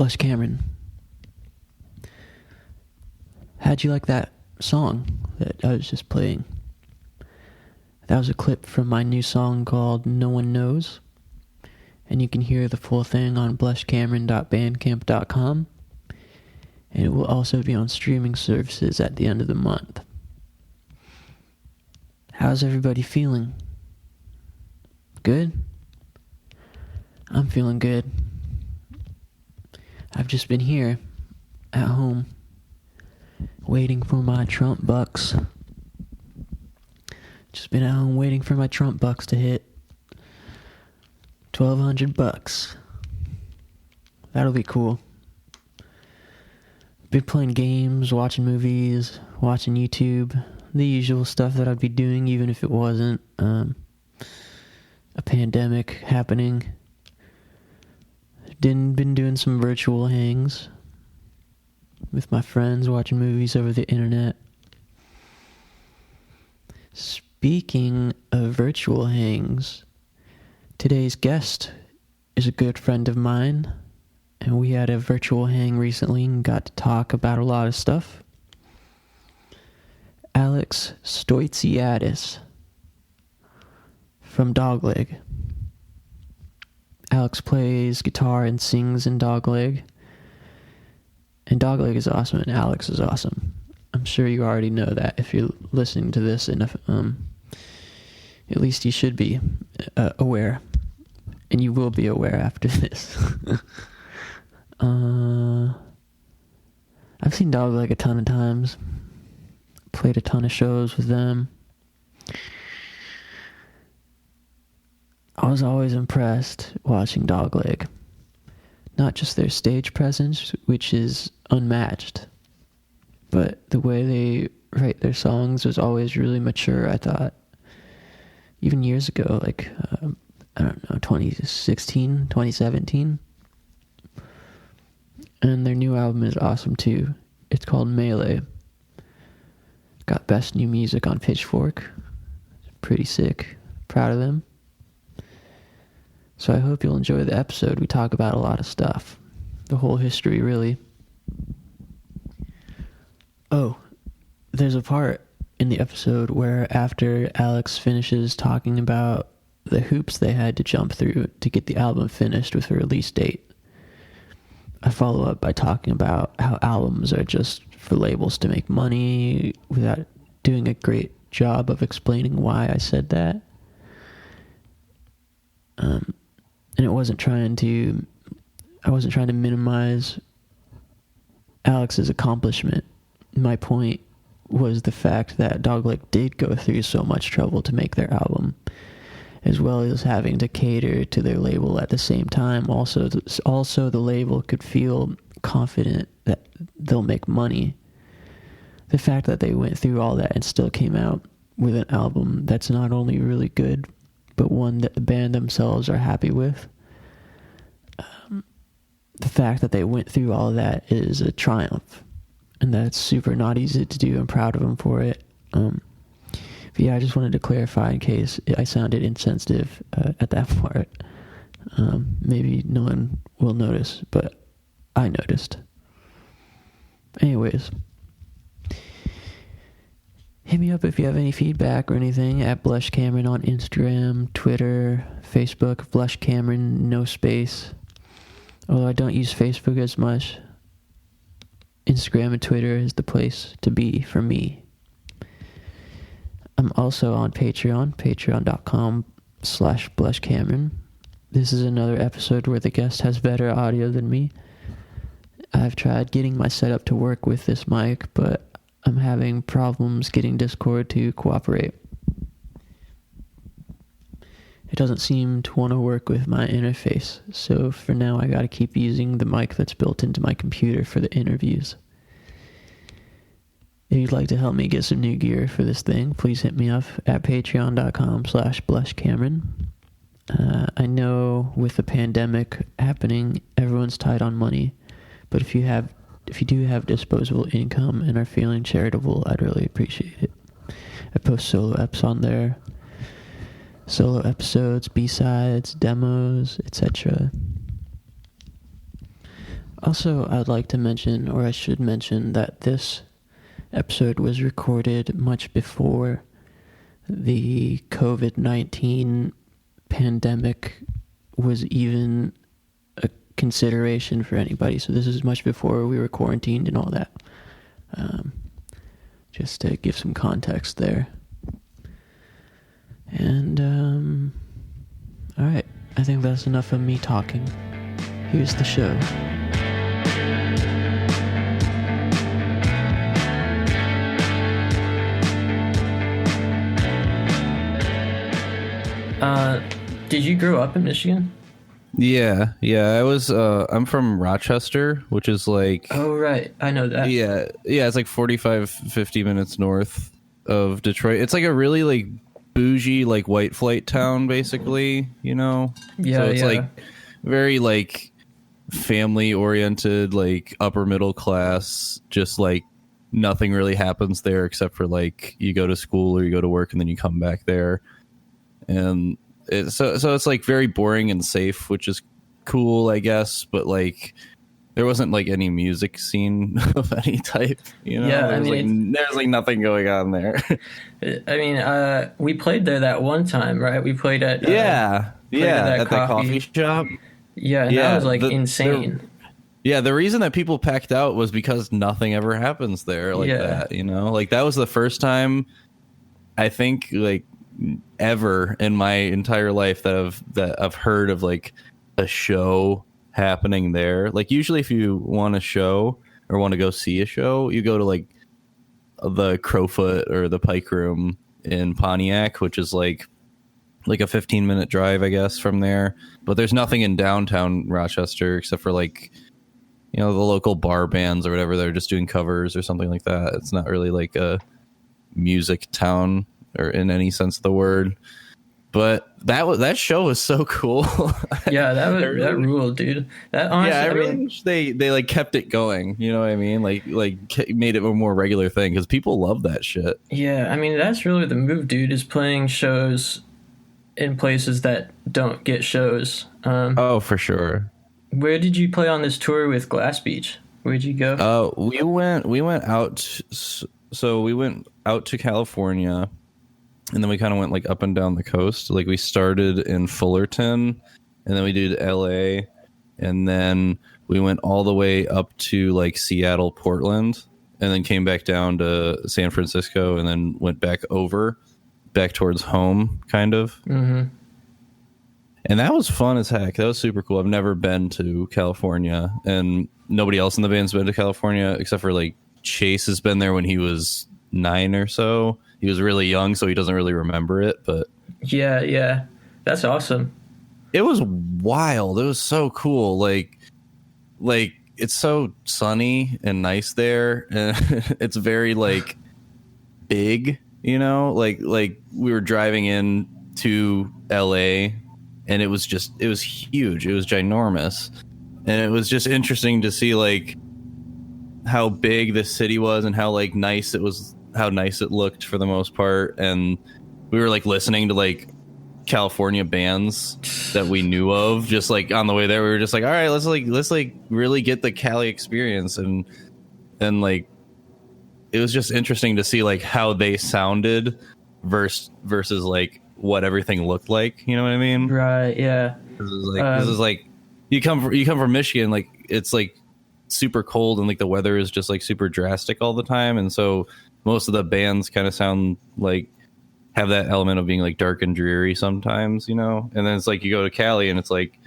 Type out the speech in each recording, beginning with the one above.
Blush Cameron. How'd you like that song that I was just playing? That was a clip from my new song called No One Knows. And you can hear the full thing on blushcameron.bandcamp.com. And it will also be on streaming services at the end of the month. How's everybody feeling? Good? I'm feeling good. I've just been here at home waiting for my Trump bucks. Just been at home waiting for my Trump bucks to hit $1,200. That'll be cool. Been playing games, watching movies, watching YouTube, the usual stuff that I'd be doing even if it wasn't a pandemic happening. Been doing some virtual hangs with my friends, watching movies over the internet. Speaking of virtual hangs, today's guest is a good friend of mine, and we had a virtual hang recently and got to talk about a lot of stuff. Alex Stoitsiadis from Dogleg. Alex plays guitar and sings in Dogleg. And Dogleg is awesome and Alex is awesome. I'm sure you already know that if you're listening to this enough. At least you should be aware. And you will be aware after this. I've seen Dogleg a ton of times. Played a ton of shows with them. I was always impressed watching Dogleg. Not just their stage presence, which is unmatched, but the way they write their songs was always really mature, I thought. Even years ago, like, 2016, 2017. And their new album is awesome too. It's called Melee. Got Best New Music on Pitchfork. Pretty sick. Proud of them. So I hope you'll enjoy the episode. We talk about a lot of stuff. The whole history, really. Oh, there's a part in the episode where after Alex finishes talking about the hoops they had to jump through to get the album finished with a release date, I follow up by talking about how albums are just for labels to make money without doing a great job of explaining why I said that. And I wasn't trying to minimize Alex's accomplishment. My point was the fact that Dogleg did go through so much trouble to make their album, as well as having to cater to their label at the same time. Also, the label could feel confident that they'll make money. The fact that they went through all that and still came out with an album that's not only really good, but one that the band themselves are happy with. The fact that they went through all of that is a triumph, and that's super not easy to do. I'm proud of them for it. But yeah, I just wanted to clarify in case I sounded insensitive at that part. Maybe no one will notice, but I noticed. Anyways, hit me up if you have any feedback or anything at Blush Cameron on Instagram, Twitter, Facebook, Blush Cameron, no space. Although I don't use Facebook as much, Instagram and Twitter is the place to be for me. I'm also on Patreon, patreon.com/BlushCameron. This is another episode where the guest has better audio than me. I've tried getting my setup to work with this mic, but I'm having problems getting Discord to cooperate. It doesn't seem to want to work with my interface, so for now I gotta keep using the mic that's built into my computer for the interviews. If you'd like to help me get some new gear for this thing, please hit me up at patreon.com/BlushCameron. I know with the pandemic happening, everyone's tight on money, but if you do have disposable income and are feeling charitable, I'd really appreciate it. I post solo eps on there. Solo episodes, B-sides, demos, etc. Also, I'd like to mention, or I should mention, that this episode was recorded much before the COVID-19 pandemic was even a consideration for anybody. So this is much before we were quarantined and all that. Just to give some context there. And, alright, I think that's enough of me talking. Here's the show. Did you grow up in Michigan? Yeah. I was. I'm from Rochester, which is like. Oh right, I know that. Yeah. It's like 50 minutes north of Detroit. It's like a really like bougie like white flight town, basically. You know. Yeah. So it's like very like family oriented, like upper middle class. Just like nothing really happens there except for like you go to school or you go to work and then you come back there. And so it's like very boring and safe, which is cool, I guess. But like, there wasn't like any music scene of any type, you know. Yeah, there's like nothing going on there. I mean, we played there that one time, right? We played at at that coffee shop. Yeah, and that was like insane. The reason that people packed out was because nothing ever happens there like that, you know. Like that was the first time I think like ever in my entire life that I've heard of like a show happening there. Like usually if you want a show or want to go see a show, you go to like the Crowfoot or the Pike Room in Pontiac, which is like a 15-minute drive, I guess, from there. But there's nothing in downtown Rochester except for like, you know, the local bar bands or whatever. They're just doing covers or something like that. It's not really like a music town or in any sense of the word. But that show was so cool. Yeah, that ruled, dude. That honestly, I really wish they like kept it going. You know what I mean? Like made it a more regular thing because people love that shit. Yeah, I mean that's really the move, dude. Is playing shows in places that don't get shows. Oh, for sure. Where did you play on this tour with Glass Beach? Where'd you go? We went out. So we went out to California. And then we kind of went like up and down the coast. Like we started in Fullerton, and then we did LA, and then we went all the way up to like Seattle, Portland, and then came back down to San Francisco, and then went back towards home, kind of. Mm-hmm. And that was fun as heck. That was super cool. I've never been to California, and nobody else in the band's been to California except for like Chase has been there when he was 9 or so. He was really young, so he doesn't really remember it, but yeah, that's awesome. It was wild. It was so cool. Like it's so sunny and nice there, and it's very like big, you know. Like we were driving in to LA, and it was huge. It was ginormous, and it was just interesting to see like how big this city was and how like nice it was. How nice it looked for the most part. And we were like listening to like California bands that we knew of just like on the way there. We were just like, all right, let's really get the Cali experience. And like it was just interesting to see like how they sounded versus like what everything looked like, you know what I mean? Right. Yeah. This is like you come from Michigan, like it's like super cold and like the weather is just like super drastic all the time, and so most of the bands kind of sound like have that element of being like dark and dreary sometimes, you know. And then it's like you go to Cali and it's like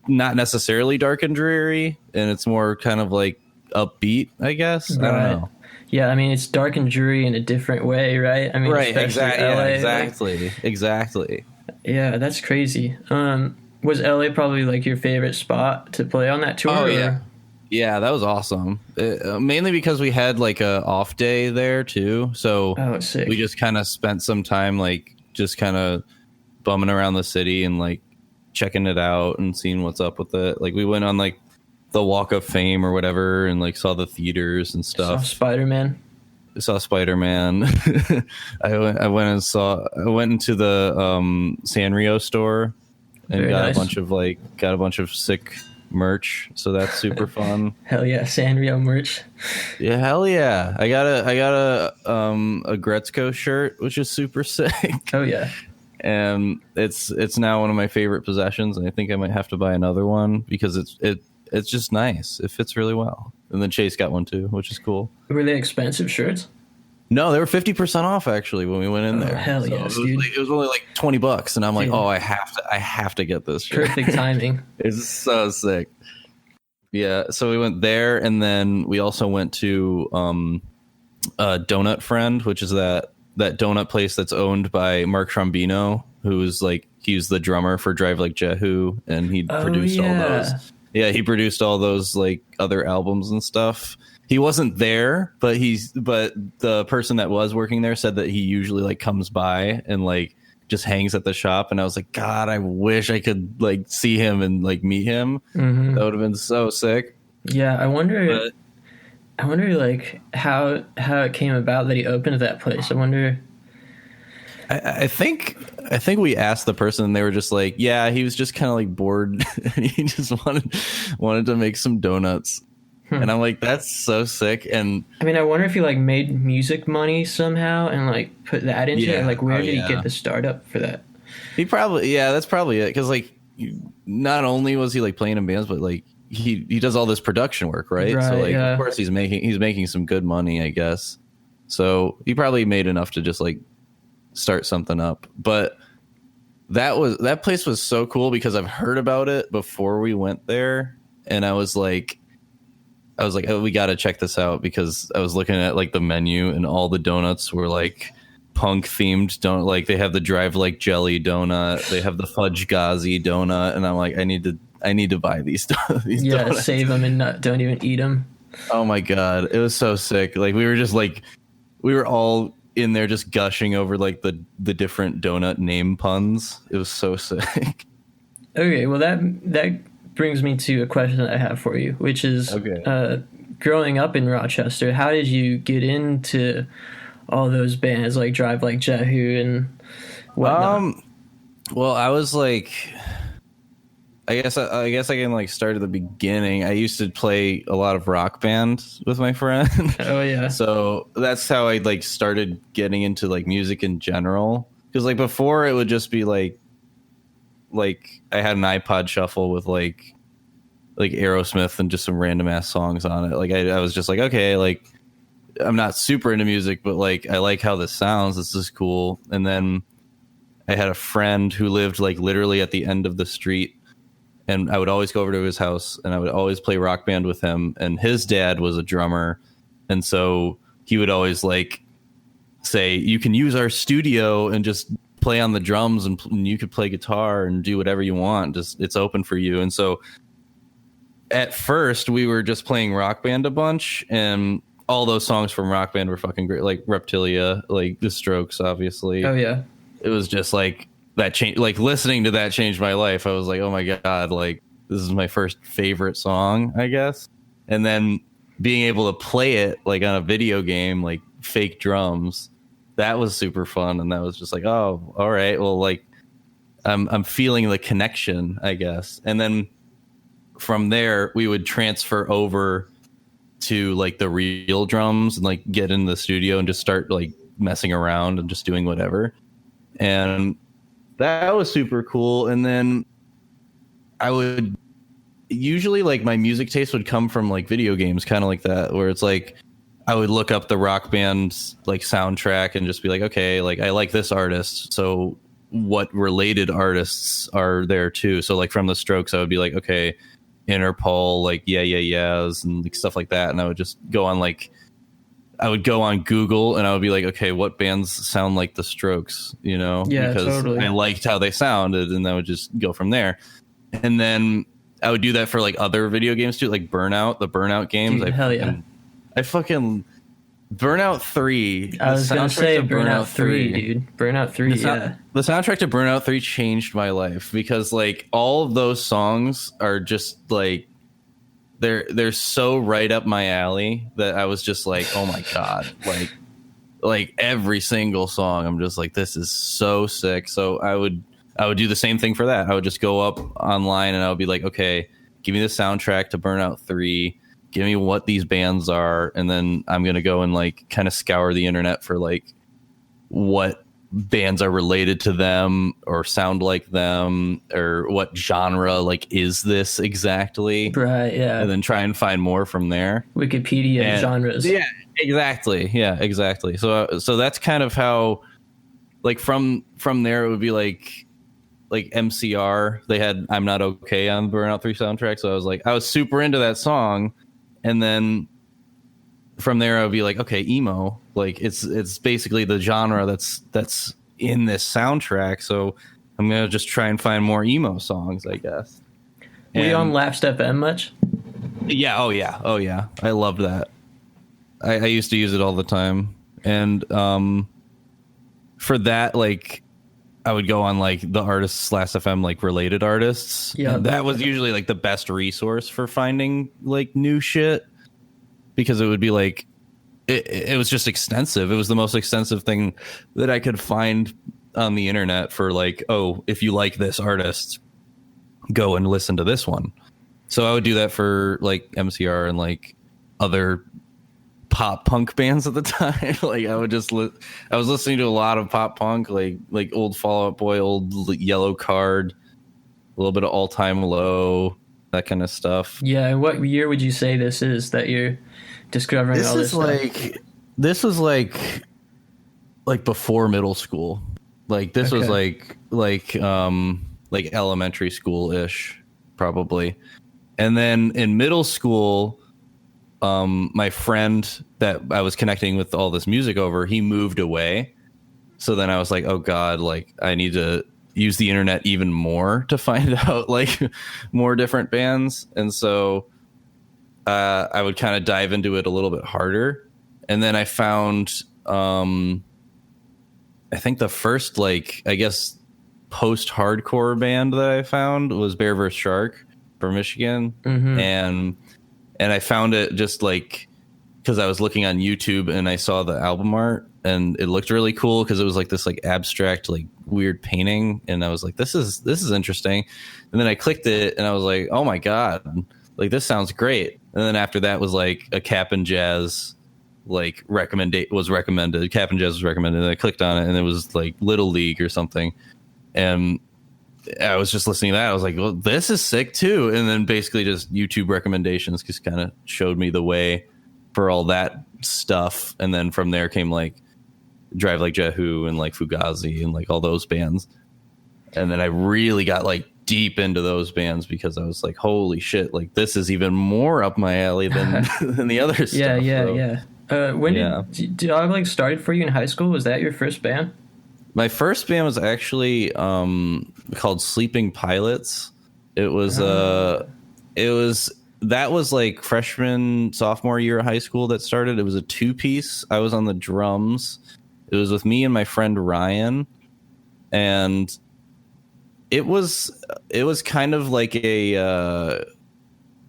not necessarily dark and dreary, and it's more kind of like upbeat, I guess. Right. I don't know. Yeah, I mean it's dark and dreary in a different way, right? I mean, right, exactly. LA, Exactly. Yeah, that's crazy. Was LA probably like your favorite spot to play on that tour? Oh yeah. Yeah, that was awesome. Mainly because we had like a off day there too, so sick. We just kind of spent some time like just kind of bumming around the city and like checking it out and seeing what's up with it. Like we went on like the Walk of Fame or whatever, and like saw the theaters and stuff. Saw Spider-Man. I went into the Sanrio store and got a bunch of sick merch, so that's super fun. Hell yeah, Sanrio merch. Yeah, hell yeah. I got a Gretzko shirt, which is super sick. Oh yeah. And it's now one of my favorite possessions, and I think I might have to buy another one because it's just nice. It fits really well. And then Chase got one too, which is cool. Were they expensive shirts? No, they were 50% off actually when we went in there. Hell yes, dude. It was only like $20, and I'm like, Dude. oh, I have to get this shirt. Perfect timing. It's so sick. Yeah, so we went there, and then we also went to Donut Friend, which is that donut place that's owned by Mark Trombino, who's like, he's the drummer for Drive Like Jehu, and he produced all those. Yeah, he produced all those like other albums and stuff. He wasn't there, but the person that was working there said that he usually like comes by and like just hangs at the shop. And I was like, God, I wish I could like see him and like meet him. Mm-hmm. That would have been so sick. Yeah, I wonder like how it came about that he opened that place. I wonder. I think we asked the person, and they were just like, yeah, he was just kind of like bored and he just wanted to make some donuts. And I'm like, that's so sick. And I mean, I wonder if he like made music money somehow and like put that into it. Like, where did he get the startup for that? He probably, that's probably it. Because like, not only was he like playing in bands, but like he does all this production work, right? So like, of course he's making some good money, I guess. So he probably made enough to just like start something up. But that place was so cool because I've heard about it before we went there, and I was like, oh, we got to check this out, because I was looking at like the menu, and all the donuts were like punk themed. Don't like, they have the Drive Like Jelly donut, they have the Fudge Ghazi donut, and I'm like, I need to buy these donuts. Save them and don't even eat them. Oh my God, it was so sick. Like we were all in there just gushing over like the different donut name puns. It was so sick. Okay, well that brings me to a question that I have for you, which is, growing up in Rochester, how did you get into all those bands like Drive Like Jehu and whatnot? Well, I was like, I guess I can like start at the beginning. I used to play a lot of Rock Band with my friend. Oh yeah. So that's how I like started getting into like music in general. Because like before it would just be like I had an iPod shuffle with like Aerosmith and just some random ass songs on it. Like I was just like, okay, like I'm not super into music, but like I like how this sounds. This is cool. And then I had a friend who lived like literally at the end of the street, and I would always go over to his house and I would always play Rock Band with him. And his dad was a drummer, and so he would always like say, you can use our studio and just play on the drums, and you could play guitar and do whatever you want. Just, it's open for you. And so at first we were just playing Rock Band a bunch, and all those songs from Rock Band were fucking great. Like Reptilia, like The Strokes, obviously. Oh yeah. It was just like that change, like listening to that changed my life. I was like, oh my God, like this is my first favorite song, I guess. And then being able to play it like on a video game, like fake drums, that was super fun. And that was just like, oh, all right, well, like I'm feeling the connection, I guess. And then from there we would transfer over to like the real drums and like get in the studio and just start like messing around and just doing whatever. And that was super cool. And then I would usually, like, my music taste would come from like video games, kind of like that, where it's like I would look up the Rock Band like soundtrack and just be like, okay, like I like this artist, so what related artists are there too? So like from the Strokes, I would be like, okay, Interpol, like yeahs and like stuff like that. And I would just go on I would go on Google and I would be like, okay, what bands sound like the Strokes, you know? Yeah, because totally. I liked how they sounded, and I would just go from there. And then I would do that for like other video games too, like the Burnout games. Dude, hell yeah. I fucking Burnout 3. I was going to say Burnout 3, dude. Burnout 3, yeah. The soundtrack to Burnout 3 changed my life, because like all of those songs are just like, they're so right up my alley that I was just like, oh my God, like every single song, I'm just like, this is so sick. So I would do the same thing for that. I would just go up online and I would be like, okay, give me the soundtrack to Burnout 3, give me what these bands are, and then I'm going to go and like kind of scour the internet for like what bands are related to them or sound like them, or what genre like is this exactly, right? Yeah, and then try and find more from there. Wikipedia genres. Yeah, exactly. So that's kind of how, like, from there it would be like MCR, they had I'm Not Okay on the Burnout 3 soundtrack, so I was super into that song, and then from there I would be like, okay, emo, like it's basically the genre that's in this soundtrack, so I'm gonna just try and find more emo songs, I guess. Were you on Lapsed FM much? Yeah, oh yeah, I loved that. I used to use it all the time, and for that, like, I would go on like the artists /FM like related artists. Yeah, that was usually like the best resource for finding like new shit, because it would be like it was just extensive. It was the most extensive thing that I could find on the internet for like, oh, if you like this artist, go and listen to this one. So I would do that for like MCR and like other pop punk bands at the time. Like I would just I was listening to a lot of pop punk, like old Fall Out Boy, old Yellow Card, a little bit of All Time Low, that kind of stuff. Yeah, and what year would you say this is that you're discovering all this stuff? This was like before middle school. Like this was like elementary school ish, probably. And then in middle school, my friend that I was connecting with all this music over, he moved away. So then I was like, oh God, like I need to use the internet even more to find out like more different bands. And so I would kind of dive into it a little bit harder. And then I found, I think the first, like, I guess post-hardcore band that I found was Bear vs. Shark from Michigan. Mm-hmm. And I found it just like because I was looking on YouTube and I saw the album art and it looked really cool because it was like this like abstract, like weird painting. And I was like, this is interesting. And then I clicked it and I was like, oh my God, like this sounds great. And then after that was like a Cap and Jazz like was recommended. Cap and Jazz was recommended. And I clicked on it and it was like Little League or something. And I was just listening to that. I was like, well, this is sick too. And then basically just YouTube recommendations just kind of showed me the way for all that stuff. And then from there came like Drive Like Jehu and like Fugazi and like all those bands. And then I really got like deep into those bands because I was like, holy shit, like this is even more up my alley than than the other stuff. Yeah. When did Dogleg start for you in high school? Was that your first band? My first band was actually called Sleeping Pilots. It was that was like freshman, sophomore year of high school that started. It was a 2-piece. I was on the drums. It was with me and my friend Ryan, and it was kind of like a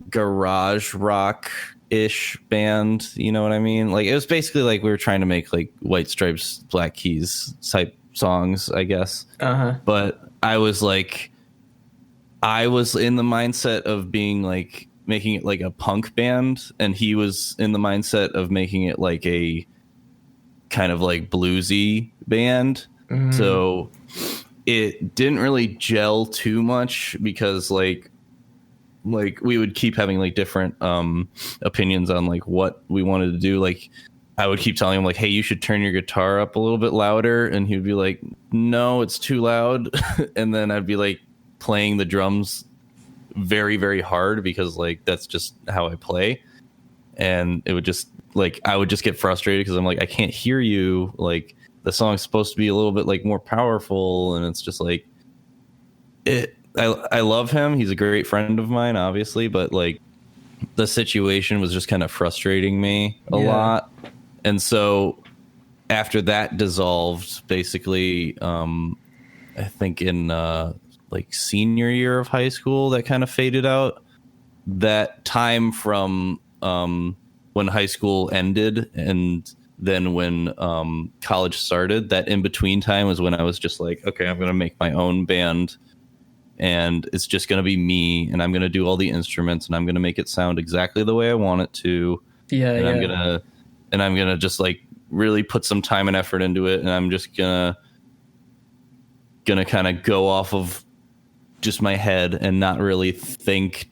garage rock ish band, you know what I mean? Like it was basically like we were trying to make like White Stripes, Black Keys type songs, I guess. But I was in the mindset of being like making it like a punk band, and he was in the mindset of making it like a kind of like bluesy band. So it didn't really gel too much because like we would keep having like different opinions on like what we wanted to do. Like I would keep telling him like, hey, you should turn your guitar up a little bit louder, and he'd be like, no, it's too loud. And then I'd be like playing the drums very, very hard because like that's just how I play. And it would just like I would just get frustrated because I'm like, I can't hear you. Like the song's supposed to be a little bit like more powerful, and it's just like I love him. He's a great friend of mine, obviously, but like the situation was just kind of frustrating me a lot. And so after that dissolved, basically, I think in like senior year of high school, that kind of faded out. That time from when high school ended and then when college started, that in between time was when I was just like, okay, I'm going to make my own band and it's just going to be me, and I'm going to do all the instruments, and I'm going to make it sound exactly the way I want it to. Yeah, and I'm gonna just like really put some time and effort into it, and I'm just gonna kind of go off of just my head and not really think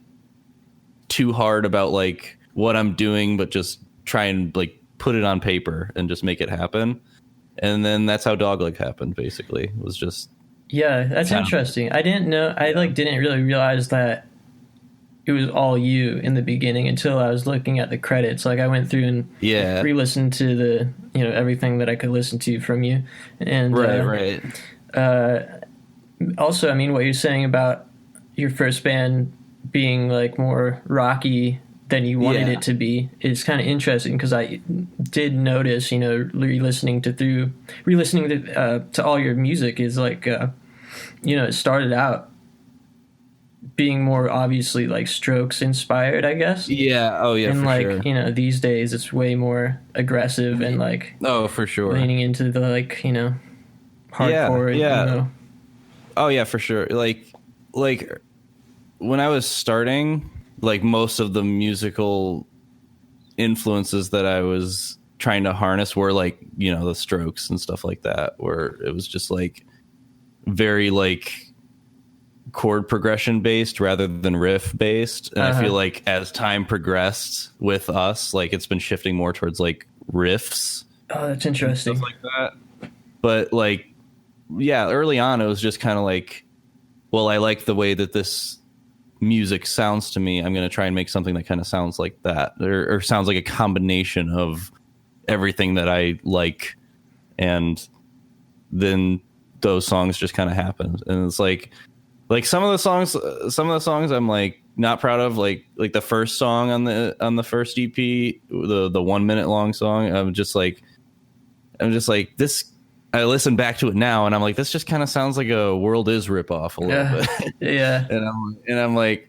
too hard about like what I'm doing, but just try and like put it on paper and just make it happen. And then that's how Dogleg happened, basically. It was just... Yeah, that's interesting. I didn't know. I like didn't really realize that it was all you in the beginning until I was looking at the credits. Like I went through and re-listened to the, you know, everything that I could listen to from you. And right. Also, I mean, what you're saying about your first band being like more rocky than you wanted it to be is kind of interesting, because I did notice, you know, re-listening to all your music is like, you know, it started out being more obviously like Strokes inspired, I guess. Yeah. Oh yeah. And for like, sure. you know, these days it's way more aggressive and like, oh, for sure, leaning into the like, you know, hardcore. Yeah. You know. Oh yeah, for sure. Like when I was starting, like most of the musical influences that I was trying to harness were like, you know, the Strokes and stuff like that, where it was just like very like chord progression based rather than riff based. And I feel like as time progressed with us, like it's been shifting more towards like riffs. Oh, that's interesting. Stuff like that. But like, yeah, early on it was just kind of like, well, I like the way that this music sounds to me. I'm going to try and make something that kind of sounds like that, or sounds like a combination of everything that I like. And then those songs just kind of happened. And it's like some of the songs I'm like not proud of, like the first song on the first EP, the 1 minute long song. I'm just like this. I listen back to it now and I'm like, this just kind of sounds like a World Is ripoff a little bit. Yeah. and I'm like,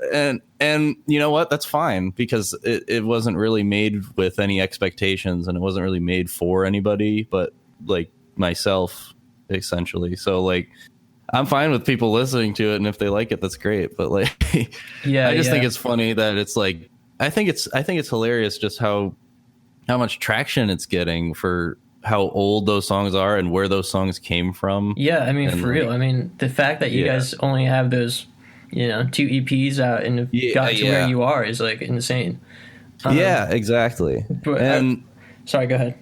and you know what? That's fine, because it wasn't really made with any expectations, and it wasn't really made for anybody but like myself, essentially. So like, I'm fine with people listening to it, and if they like it, that's great. But like, I just think it's funny that it's like, I think it's hilarious just how much traction it's getting for how old those songs are and where those songs came from. Yeah, I mean, for real. I mean, the fact that you guys only have those, you know, 2 EPs out and have got to where you are is like insane. Yeah, exactly. But sorry, go ahead.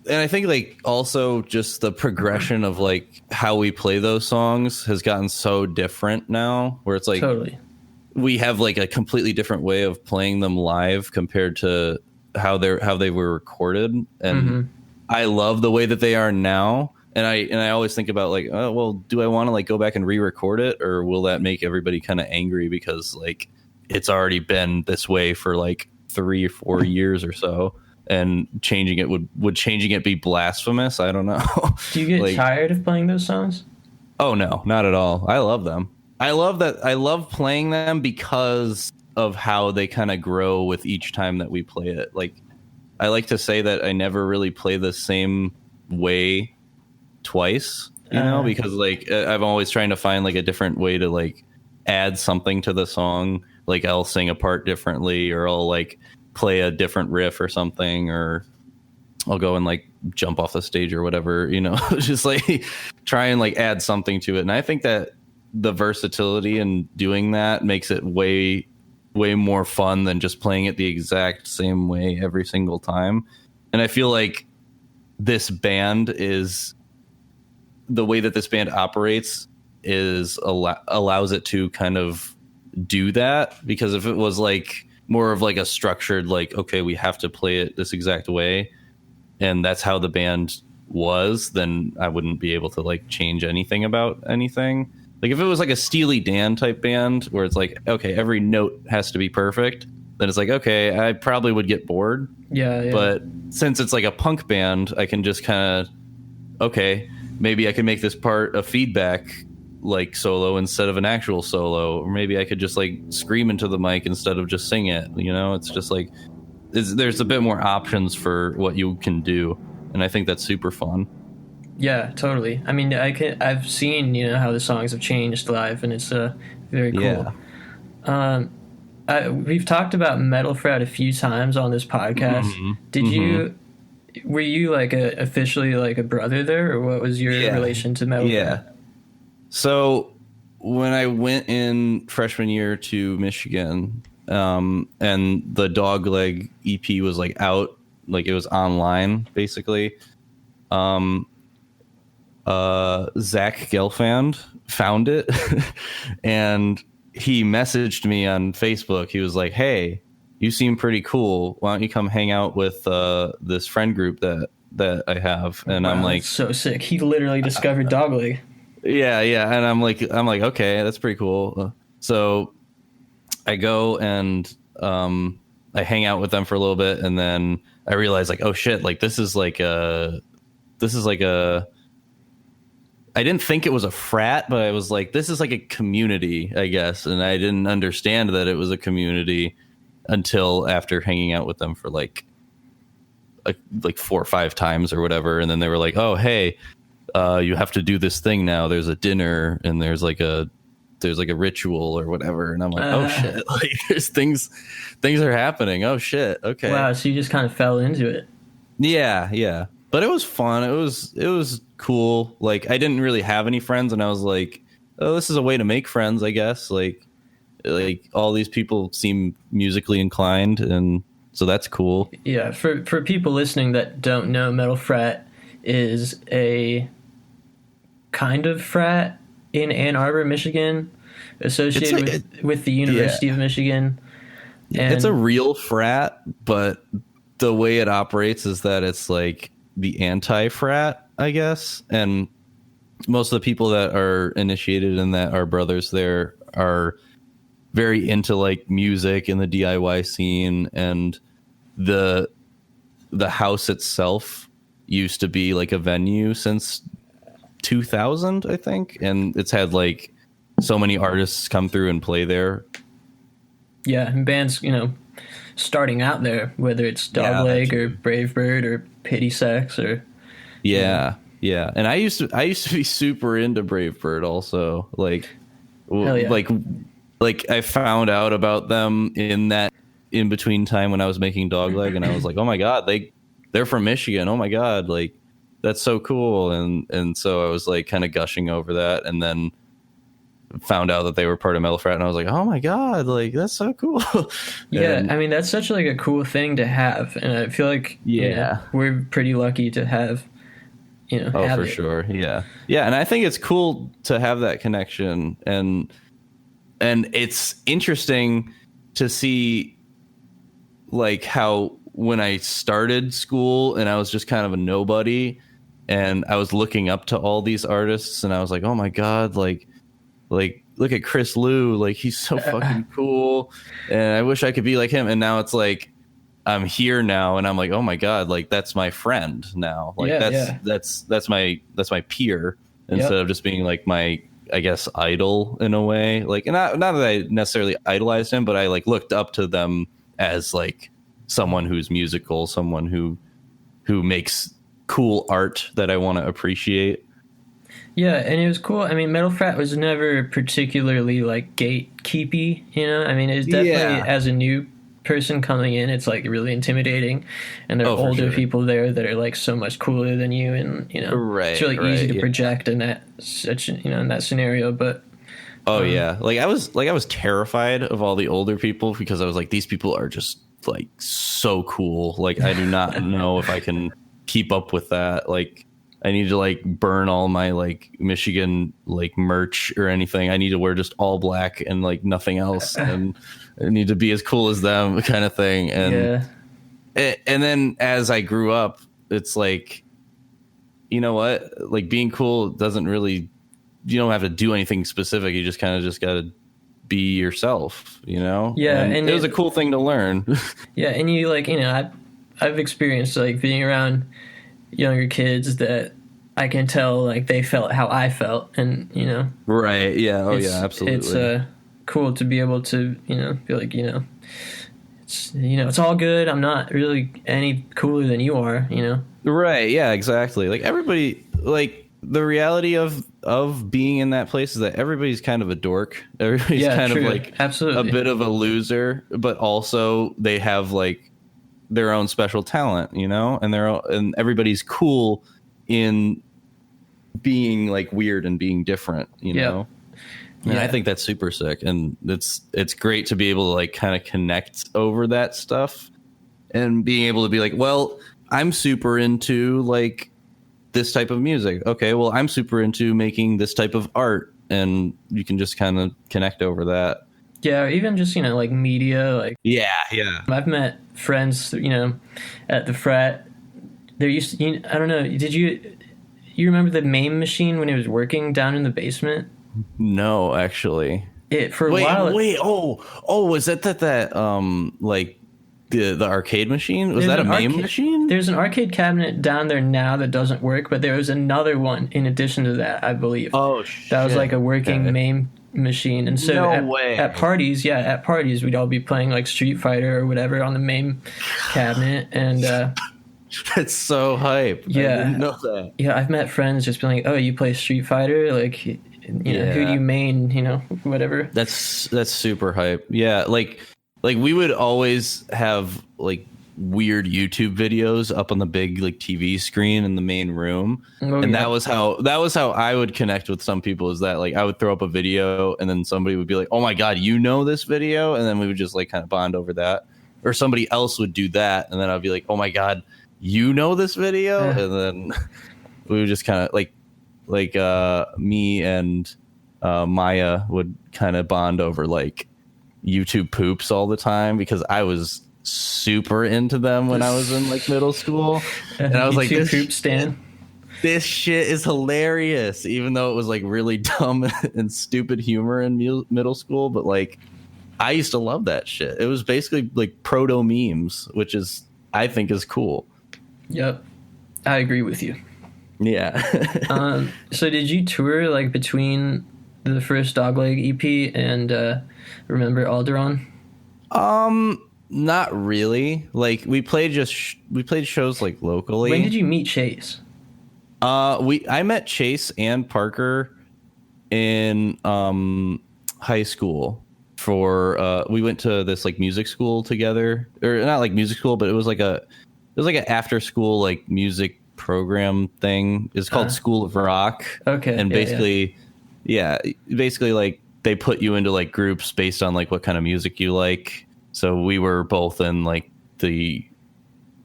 And I think like also just the progression of like how we play those songs has gotten so different now, where it's like totally we have like a completely different way of playing them live compared to how they were recorded. And I love the way that they are now. And I always think about like, oh, well, do I want to like go back and re-record it, or will that make everybody kind of angry because like it's already been this way for like 3 or 4 years or so, and changing it would changing it be blasphemous? I don't know. Do you get like, tired of playing those songs? Oh no, not at all. I love them. I love playing them because of how they kind of grow with each time that we play it. Like, I like to say that I never really play the same way twice, you know, because like I'm always trying to find like a different way to like add something to the song. Like I'll sing a part differently, or I'll like play a different riff or something, or I'll go and like jump off the stage or whatever, you know, just like try and like add something to it. And I think that the versatility in doing that makes it way more fun than just playing it the exact same way every single time. And I feel like this band is the way that this band operates is allows it to kind of do that, because if it was like more of like a structured, like, okay, we have to play it this exact way, and that's how the band was, then I wouldn't be able to like change anything about anything. Like if it was like a Steely Dan type band where it's like, okay, every note has to be perfect, then it's like, okay, I probably would get bored. Yeah. But since it's like a punk band, I can just kind of, okay, maybe I can make this part a feedback like solo instead of an actual solo, or maybe I could just like scream into the mic instead of just sing it. You know, it's just like there's a bit more options for what you can do, and I think that's super fun. Yeah, totally. I mean, I've seen, how the songs have changed live, and it's very cool. Yeah. We've talked about Metal Frat a few times on this podcast. Were you like officially like a brother there, or what was your relation to Metal Frat? So when I went in freshman year to Michigan, and the Dogleg EP was like out, like it was online basically. Zach Gelfand found it and he messaged me on Facebook. He was like, "Hey, you seem pretty cool. Why don't you come hang out with this friend group that I have?" And I'm like, so sick. He literally discovered Dogleg. Yeah. And I'm like, okay, that's pretty cool. So I go and I hang out with them for a little bit, and then I realize like, oh shit, like this is like a I didn't think it was a frat, but I was like, this is like a community, I guess. And I didn't understand that it was a community until after hanging out with them for like 4 or 5 times or whatever. And then they were like, oh, hey, you have to do this thing now. There's a dinner and there's like a ritual or whatever. And I'm like, oh shit, like there's things are happening. Oh shit. Okay. Wow. So you just kind of fell into it. Yeah. But it was fun. It was cool. Like I didn't really have any friends, and I was like, oh, this is a way to make friends, I guess. Like all these people seem musically inclined, and so that's cool. Yeah, for people listening that don't know, Metal Frat is a kind of frat in Ann Arbor, Michigan, associated with the University of Michigan. And it's a real frat, but the way it operates is that it's like the anti-frat, I guess. And most of the people that are initiated in that are brothers there are very into like music and the DIY scene, and the house itself used to be like a venue since 2000, I think, and it's had like so many artists come through and play there. Yeah, and bands, starting out there, whether it's Dogleg or Brave Bird or Pity Sex or yeah. And I used to be super into Brave Bird also. Like I found out about them in that in between time when I was making Dogleg, and I was like, oh my god, they're from Michigan. Oh my god, like that's so cool. And so I was like kind of gushing over that, and then found out that they were part of Metal Frat, and I was like, oh my god, like that's so cool. Yeah, I mean that's such like a cool thing to have, and I feel like we're pretty lucky to have have for it. Sure. Yeah, and I think it's cool to have that connection, and it's interesting to see like how when I started school and I was just kind of a nobody, and I was looking up to all these artists, and I was like, oh my god, like look at Chris Liu, like he's so fucking cool, and I wish I could be like him. And now it's like I'm here now, and I'm like, oh my god, like that's my friend now. Like that's my peer, instead of just being like my, I guess, idol in a way. Like, and not that I necessarily idolized him, but I like looked up to them as like someone who's musical, someone who makes cool art that I want to appreciate. Yeah, and it was cool. I mean, Metal Frat was never particularly like gatekeepy, I mean, it's definitely as a new person coming in, it's like really intimidating, and there are older people there that are like so much cooler than you, and it's really easy to project in that in that scenario. But like I was terrified of all the older people, because I was like, these people are just like so cool. Like I do not know if I can keep up with that. Like I need to like burn all my like Michigan like merch or anything. I need to wear just all black and like nothing else, and I need to be as cool as them, kind of thing. And and then as I grew up, it's like, you know what? Like being cool doesn't really, you don't have to do anything specific. You just kind of just got to be yourself, Yeah, and it was a cool thing to learn. Yeah, and you like, I've experienced like being around younger kids that I can tell like they felt how I felt, and right, yeah, absolutely. It's cool to be able to be like it's all good. I'm not really any cooler than you are, Right, yeah, exactly. Like everybody, like the reality of being in that place is that everybody's kind of a dork. Everybody's kind of like absolutely a bit of a loser, but also they have like their own special talent, you know, and everybody's cool in being like weird and being different, you know. And I think that's super sick, and it's great to be able to like kind of connect over that stuff and being able to be like, well, I'm super into like this type of music. Okay, well, I'm super into making this type of art, and you can just kind of connect over that. Yeah, or even just, you know, like media, like yeah. I've met friends, you know, at the frat. There used to, I don't know, did you remember the MAME machine when it was working down in the basement? No, actually. For a while. Was that like the arcade machine? Was that a MAME machine? There's an arcade cabinet down there now that doesn't work, but there was another one in addition to that, I believe. Oh, shit. That was like a working MAME machine. And so at parties, we'd all be playing like Street Fighter or whatever on the MAME cabinet. And that's so hype. Yeah. I didn't know that. Yeah, I've met friends just being like, oh, you play Street Fighter? Like, you know, who do you main, you know, whatever. That's super hype. Yeah, like we would always have like weird YouTube videos up on the big like TV screen in the main room. That was how I would connect with some people, is that like I would throw up a video and then somebody would be like, oh my god, you know this video? And then we would just like kind of bond over that. Or somebody else would do that and then I'd be like, oh my god, you know this video? And then we would just kind of like me and Maya would kind of bond over like YouTube poops all the time, because I was super into them when I was in like middle school, and I was like, this poop stan. This shit is hilarious, even though it was like really dumb and stupid humor in middle school. But like, I used to love that shit. It was basically like proto memes, which I think is cool. Yep, I agree with you. Yeah. So did you tour like between the first Dogleg EP and Remember Alderaan? Not really. Like we played shows like locally. When did you meet Chase? I met Chase and Parker in high school for we went to this like music school together, or not like music school, but it was like an after school like music program thing. It's called School of Rock. Okay. And basically like they put you into like groups based on like what kind of music you like. So we were both in like the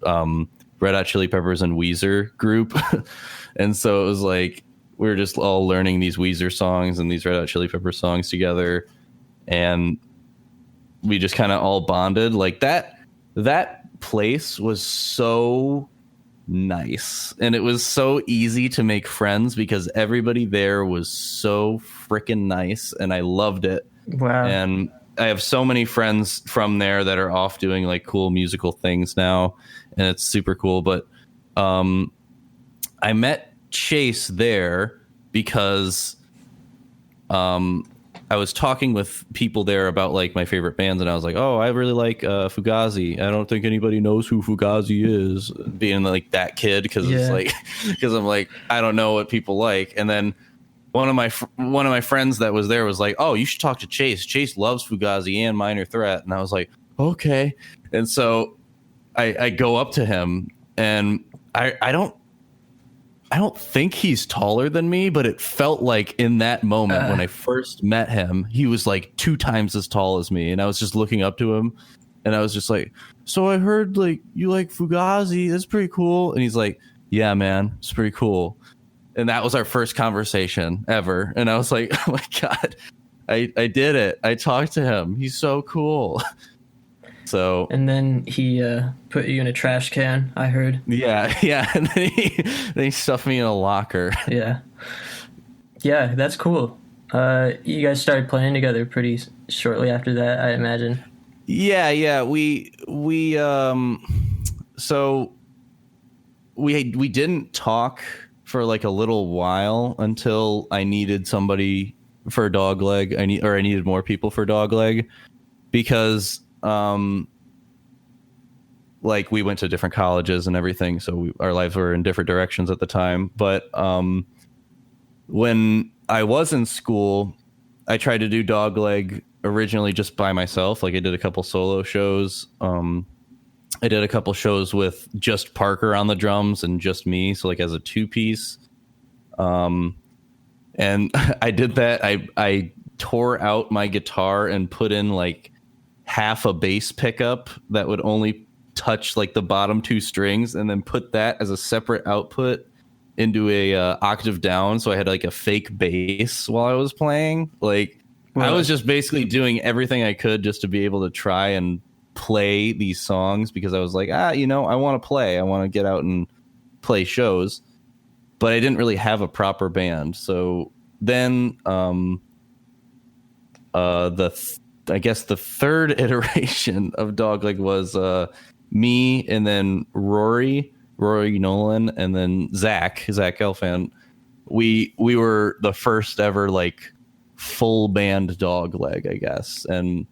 Red Hot Chili Peppers and Weezer group. And so it was like we were just all learning these Weezer songs and these Red Hot Chili Peppers songs together, and we just kind of all bonded. Like that place was so nice, and it was so easy to make friends because everybody there was so freaking nice, and I loved it. Wow. And I have so many friends from there that are off doing like cool musical things now, and it's super cool. But I met Chase there because I was talking with people there about like my favorite bands, and I was like, oh, I really like Fugazi. I don't think anybody knows who Fugazi is, being like that kid, because it's like, because I'm like, I don't know what people like. And then one of my friends that was there was like, oh, you should talk to Chase. Chase loves Fugazi and Minor Threat. And I was like, okay. And so I go up to him, and I don't think he's taller than me, but it felt like in that moment when I first met him, he was like 2 times as tall as me. And I was just looking up to him, and I was just like, so I heard like you like Fugazi. That's pretty cool. And he's like, yeah, man, it's pretty cool. And that was our first conversation ever. And I was like, oh my God, I did it. I talked to him. He's so cool. So, and then he put you in a trash can, I heard. Yeah. And then he stuffed me in a locker. Yeah, that's cool. You guys started playing together pretty shortly after that, I imagine. Yeah. We didn't talk for like a little while until I needed somebody for Dogleg. I needed more people for Dogleg, because like we went to different colleges and everything, so our lives were in different directions at the time. But when I was in school, I tried to do Dogleg originally just by myself. Like I did a couple solo shows. I did a couple shows with just Parker on the drums and just me, so like as a 2-piece. And I did that. I tore out my guitar and put in like half a bass pickup that would only touch like the bottom 2 strings, and then put that as a separate output into a octave down. So I had like a fake bass while I was playing. Like I was just basically doing everything I could just to be able to try and play these songs, because I was like, I want to play. I want to get out and play shows. But I didn't really have a proper band. So then I guess the third iteration of Dogleg was me, and then Rory Nolan, and then Zach Gelfand. We were the first ever like full band Dogleg, I guess. And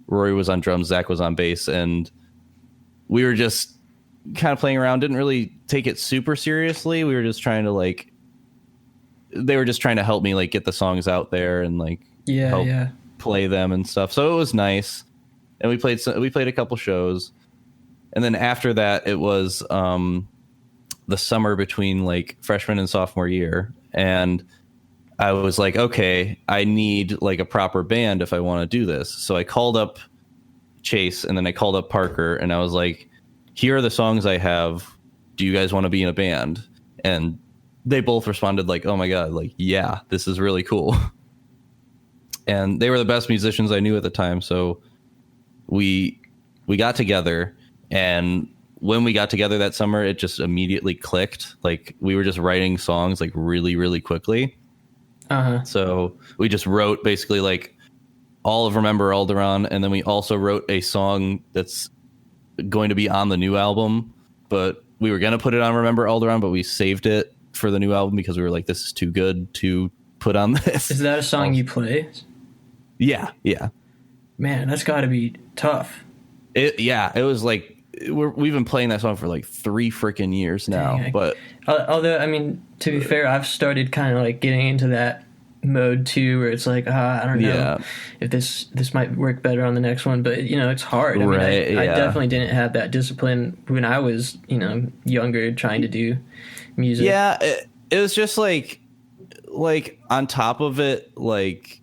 Rory was on drums, Zach was on bass, and we were just kind of playing around. Didn't really take it super seriously. We were just trying to they were just trying to help me like get the songs out there and like help play them and stuff. So it was nice. And we played a couple shows. And then after that, it was the summer between like freshman and sophomore year. And I was like, okay, I need like a proper band if I want to do this. So I called up Chase, and then I called up Parker, and I was like, here are the songs I have. Do you guys want to be in a band? And they both responded like, oh my God, like, yeah, this is really cool. And they were the best musicians I knew at the time. So we got together, and when we got together that summer, it just immediately clicked. Like we were just writing songs like really, really quickly. So we just wrote basically like all of Remember Alderaan, and then we also wrote a song that's going to be on the new album, but we were going to put it on Remember Alderaan, but we saved it for the new album because we were like, this is too good to put on this. Is that a song you play? Yeah. Man, that's got to be tough. It was like, we've been playing that song for like 3 freaking years now. Dang, but although, I mean, to be fair, I've started kind of like getting into that mode too, where it's like, I don't know if this might work better on the next one, but it's hard. I mean, I definitely didn't have that discipline when I was younger trying to do music. It was just like on top of it, like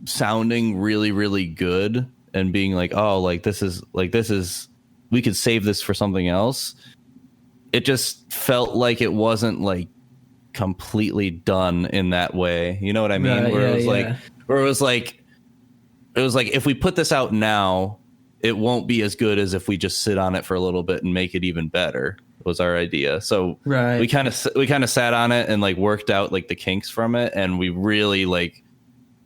sounding really, really good and being like, oh, this is we could save this for something else. It just felt like it wasn't like completely done in that way. You know what I mean? It was like if we put this out now, it won't be as good as if we just sit on it for a little bit and make it even better. Was our idea. So we kind of sat on it and like worked out like the kinks from it, and we really like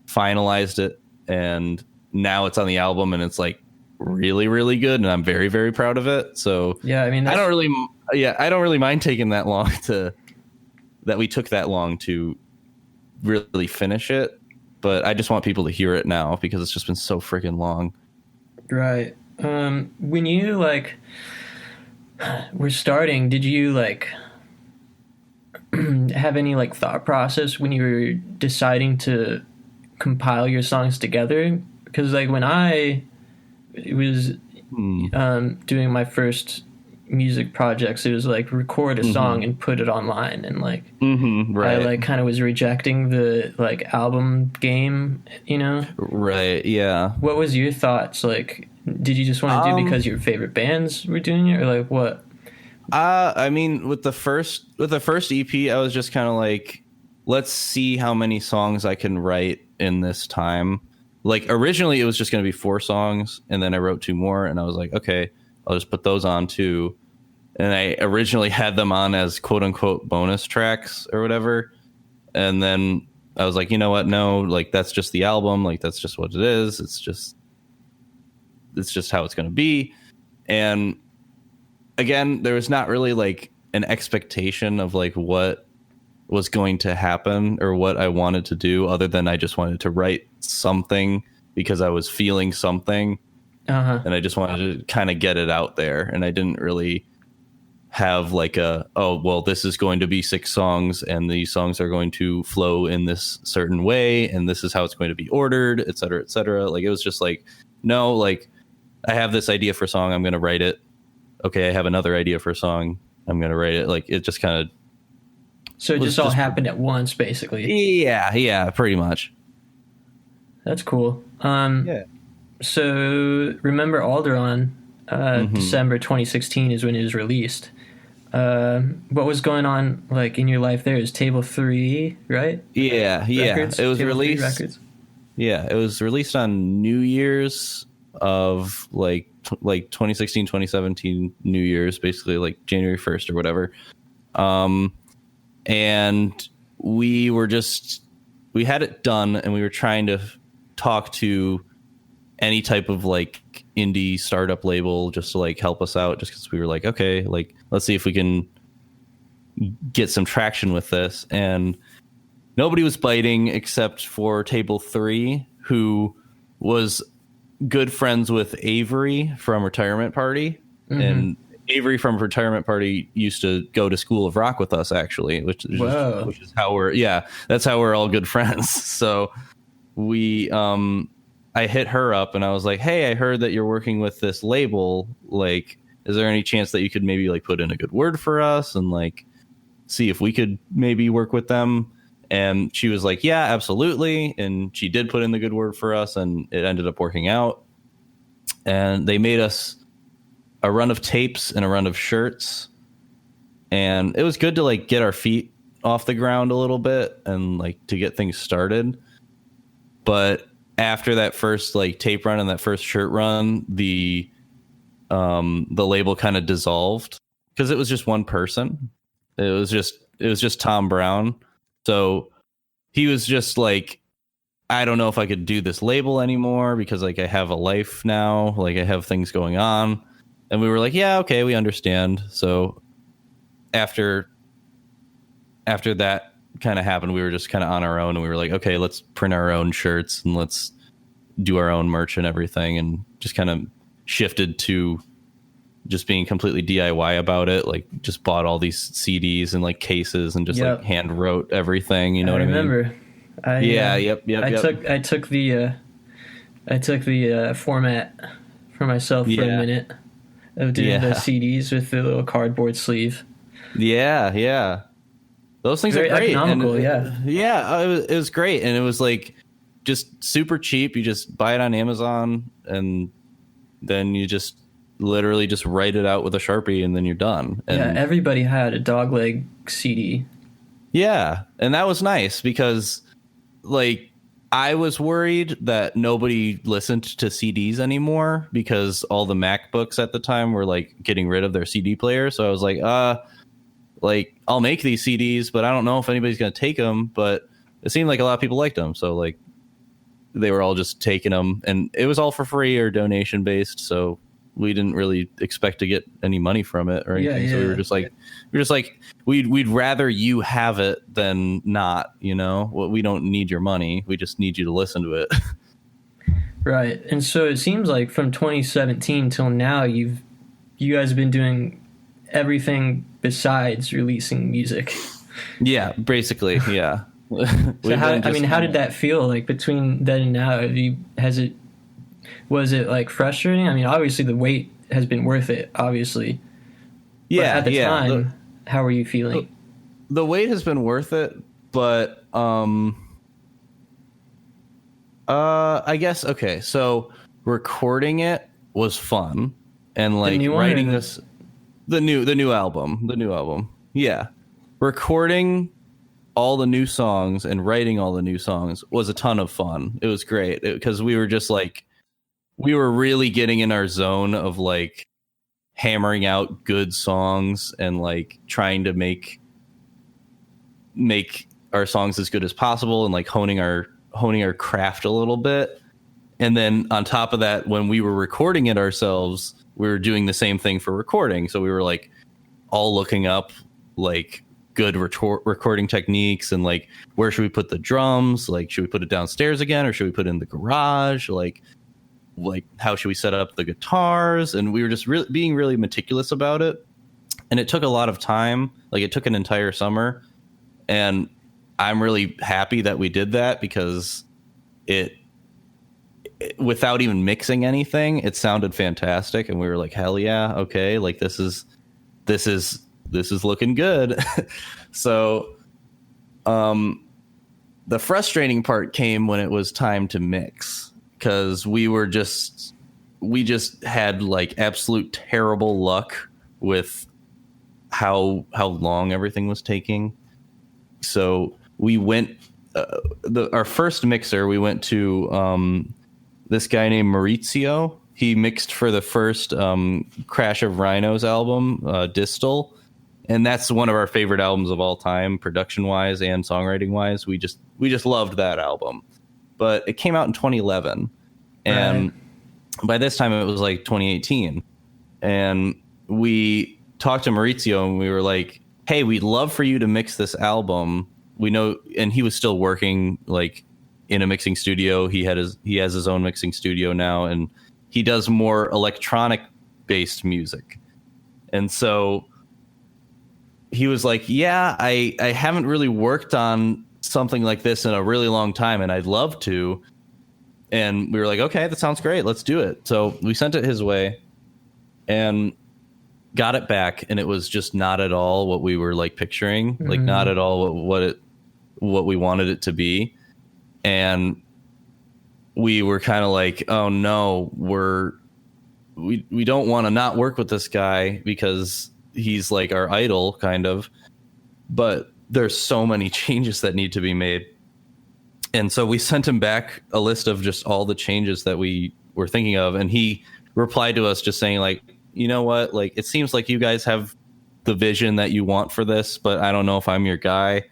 finalized it, and now it's on the album, and it's like really, really good, and I'm very, very proud of it. So I mean, I don't really mind taking that long we took that long to really finish it, but I just want people to hear it now because it's just been so freaking long. Right. When you like were starting, did you like have any like thought process when you were deciding to compile your songs together? Because like when I was doing my first music projects, it was like record a song and put it online, and like I like kind of was rejecting the like album game, Right. Yeah. What was your thoughts? Like, did you just want to do because your favorite bands were doing it, or like what? I mean, with the first EP, I was just kind of like, let's see how many songs I can write in this time. Like originally it was just going to be 4 songs, and then I wrote 2 more, and I was like, okay, I'll just put those on too. And I originally had them on as quote unquote bonus tracks or whatever. And then I was like, you know what? No, like that's just the album. Like that's just what it is. It's just how it's going to be. And again, there was not really like an expectation of like what was going to happen or what I wanted to do, other than I just wanted to write something because I was feeling something. and I just wanted to kind of get it out there, and I didn't really have like this is going to be 6 songs and these songs are going to flow in this certain way and this is how it's going to be ordered, et cetera, et cetera. Like, it was just like, no, like, I have this idea for a song, I'm going to write it. Okay, I have another idea for a song, I'm going to write it. Like, it just kind of... So it just all happened at once, basically. Yeah, pretty much. That's cool. So Remember Alderaan, December 2016 is when it was released. What was going on like in your life there? Is Table 3, right? Yeah. Records? It was Table released. 3 Records? Yeah, it was released on New Year's of like 2016, 2017 New Year's, basically like January 1st or whatever. And we had it done, and we were trying to talk to any type of like indie startup label just to like help us out, just because we were like, okay, like, let's see if we can get some traction with this. And nobody was biting except for Table 3, who was good friends with Avery from Retirement Party. And Avery from Retirement Party used to go to School of Rock with us, actually, which is how that's how we're all good friends. So I hit her up and I was like, hey, I heard that you're working with this label. Like, is there any chance that you could maybe like put in a good word for us and like see if we could maybe work with them? And she was like, yeah, absolutely. And she did put in the good word for us, and it ended up working out. And they made us a run of tapes and a run of shirts. And it was good to like get our feet off the ground a little bit and like to get things started. But after that first like tape run and that first shirt run, the label kind of dissolved because it was just one person. It was just Tom Brown. So he was just like, I don't know if I could do this label anymore because like I have a life now, like I have things going on. And we were like, yeah, okay, we understand. So after that kind of happened, we were just kind of on our own, and we were like, okay, let's print our own shirts and let's do our own merch and everything, and just kind of shifted to just being completely DIY about it. Like, just bought all these CDs and like cases and just like hand wrote everything. You know what I mean? Remember. I took the format for myself for a minute of doing those CDs with the little cardboard sleeve. Yeah. Those things Very are great. Economical, it was great, and it was like just super cheap. You just buy it on Amazon, and then you just literally just write it out with a Sharpie, and then you're done. And everybody had a Dogleg CD. Yeah, and that was nice because like I was worried that nobody listened to CDs anymore because all the MacBooks at the time were like getting rid of their CD player. So I was like, like, I'll make these CDs, but I don't know if anybody's going to take them. But it seemed like a lot of people liked them. So like they were all just taking them, and it was all for free or donation based. So we didn't really expect to get any money from it or anything. So we were just like, we'd rather you have it than not, you know. We don't need your money. We just need you to listen to it. Right. And so it seems like from 2017 till now, you guys have been doing everything besides releasing music. Yeah, basically. Yeah. So how did that feel like between then and now? Was it like frustrating? I mean, obviously the wait has been worth it, obviously. Yeah. But at the time, how were you feeling? The wait has been worth it, but I guess, okay, so recording it was fun, and like writing the new album. Yeah. Recording all the new songs and writing all the new songs was a ton of fun. It was great because we were just like, we were really getting in our zone of like hammering out good songs and like trying to make our songs as good as possible and like honing our craft a little bit. And then on top of that, when we were recording it ourselves, we were doing the same thing for recording. So we were like all looking up like good recording techniques and like, where should we put the drums? Like, should we put it downstairs again, or should we put it in the garage? Like, like how should we set up the guitars, and we were just being really meticulous about it. And it took a lot of time. Like, it took an entire summer, and I'm really happy that we did that, because it without even mixing anything, it sounded fantastic, and we were like, hell yeah, okay, like this is looking good. So the frustrating part came when it was time to mix, because we just had like absolute terrible luck with how long everything was taking. So we went our first mixer, we went to this guy named Maurizio. He mixed for the first Crash of Rhinos album, Distal, and that's one of our favorite albums of all time, production wise and songwriting wise. We just loved that album. But it came out in 2011, and by this time it was like 2018, and we talked to Maurizio and we were like, hey, we'd love for you to mix this album. We know, and he was still working like in a mixing studio. He has his own mixing studio now, and he does more electronic based music. And so he was like, yeah, I haven't really worked on something like this in a really long time, and I'd love to. And we were like, okay, that sounds great, let's do it. So we sent it his way and got it back, and it was just not at all what we were like picturing, like not at all what we wanted it to be. And we were kind of like, oh no, we don't want to not work with this guy, because he's like our idol kind of, but there's so many changes that need to be made. And so we sent him back a list of just all the changes that we were thinking of, and he replied to us just saying like, you know what, like, it seems like you guys have the vision that you want for this, but I don't know if I'm your guy.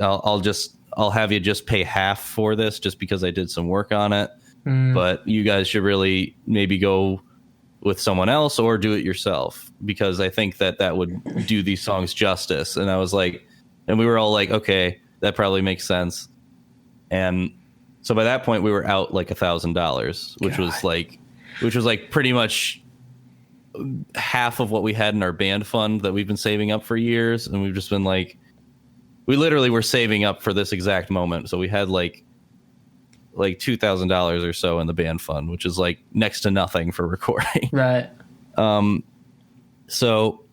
I'll have you just pay half for this, just because I did some work on it. But you guys should really maybe go with someone else or do it yourself, because I think that would do these songs justice. And I was like, and we were all like, okay, that probably makes sense. And so by that point we were out like $1,000, which was like pretty much half of what we had in our band fund that we've been saving up for years. And we've just been like, we literally were saving up for this exact moment. So we had like $2,000 or so in the band fund, which is like next to nothing for recording. Right. So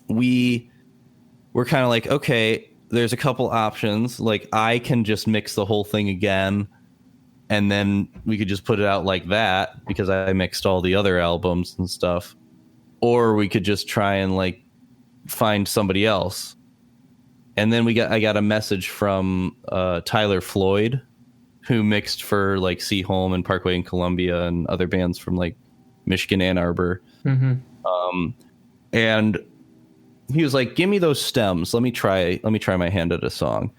we were kind of like, okay, there's a couple options. Like, I can just mix the whole thing again, and then we could just put it out like that, because I mixed all the other albums and stuff. Or we could just try and like find somebody else. And then I got a message from Tyler Floyd, who mixed for like C Home and Parkway in Columbia and other bands from like Michigan, Ann Arbor. And he was like, give me those stems. Let me try my hand at a song.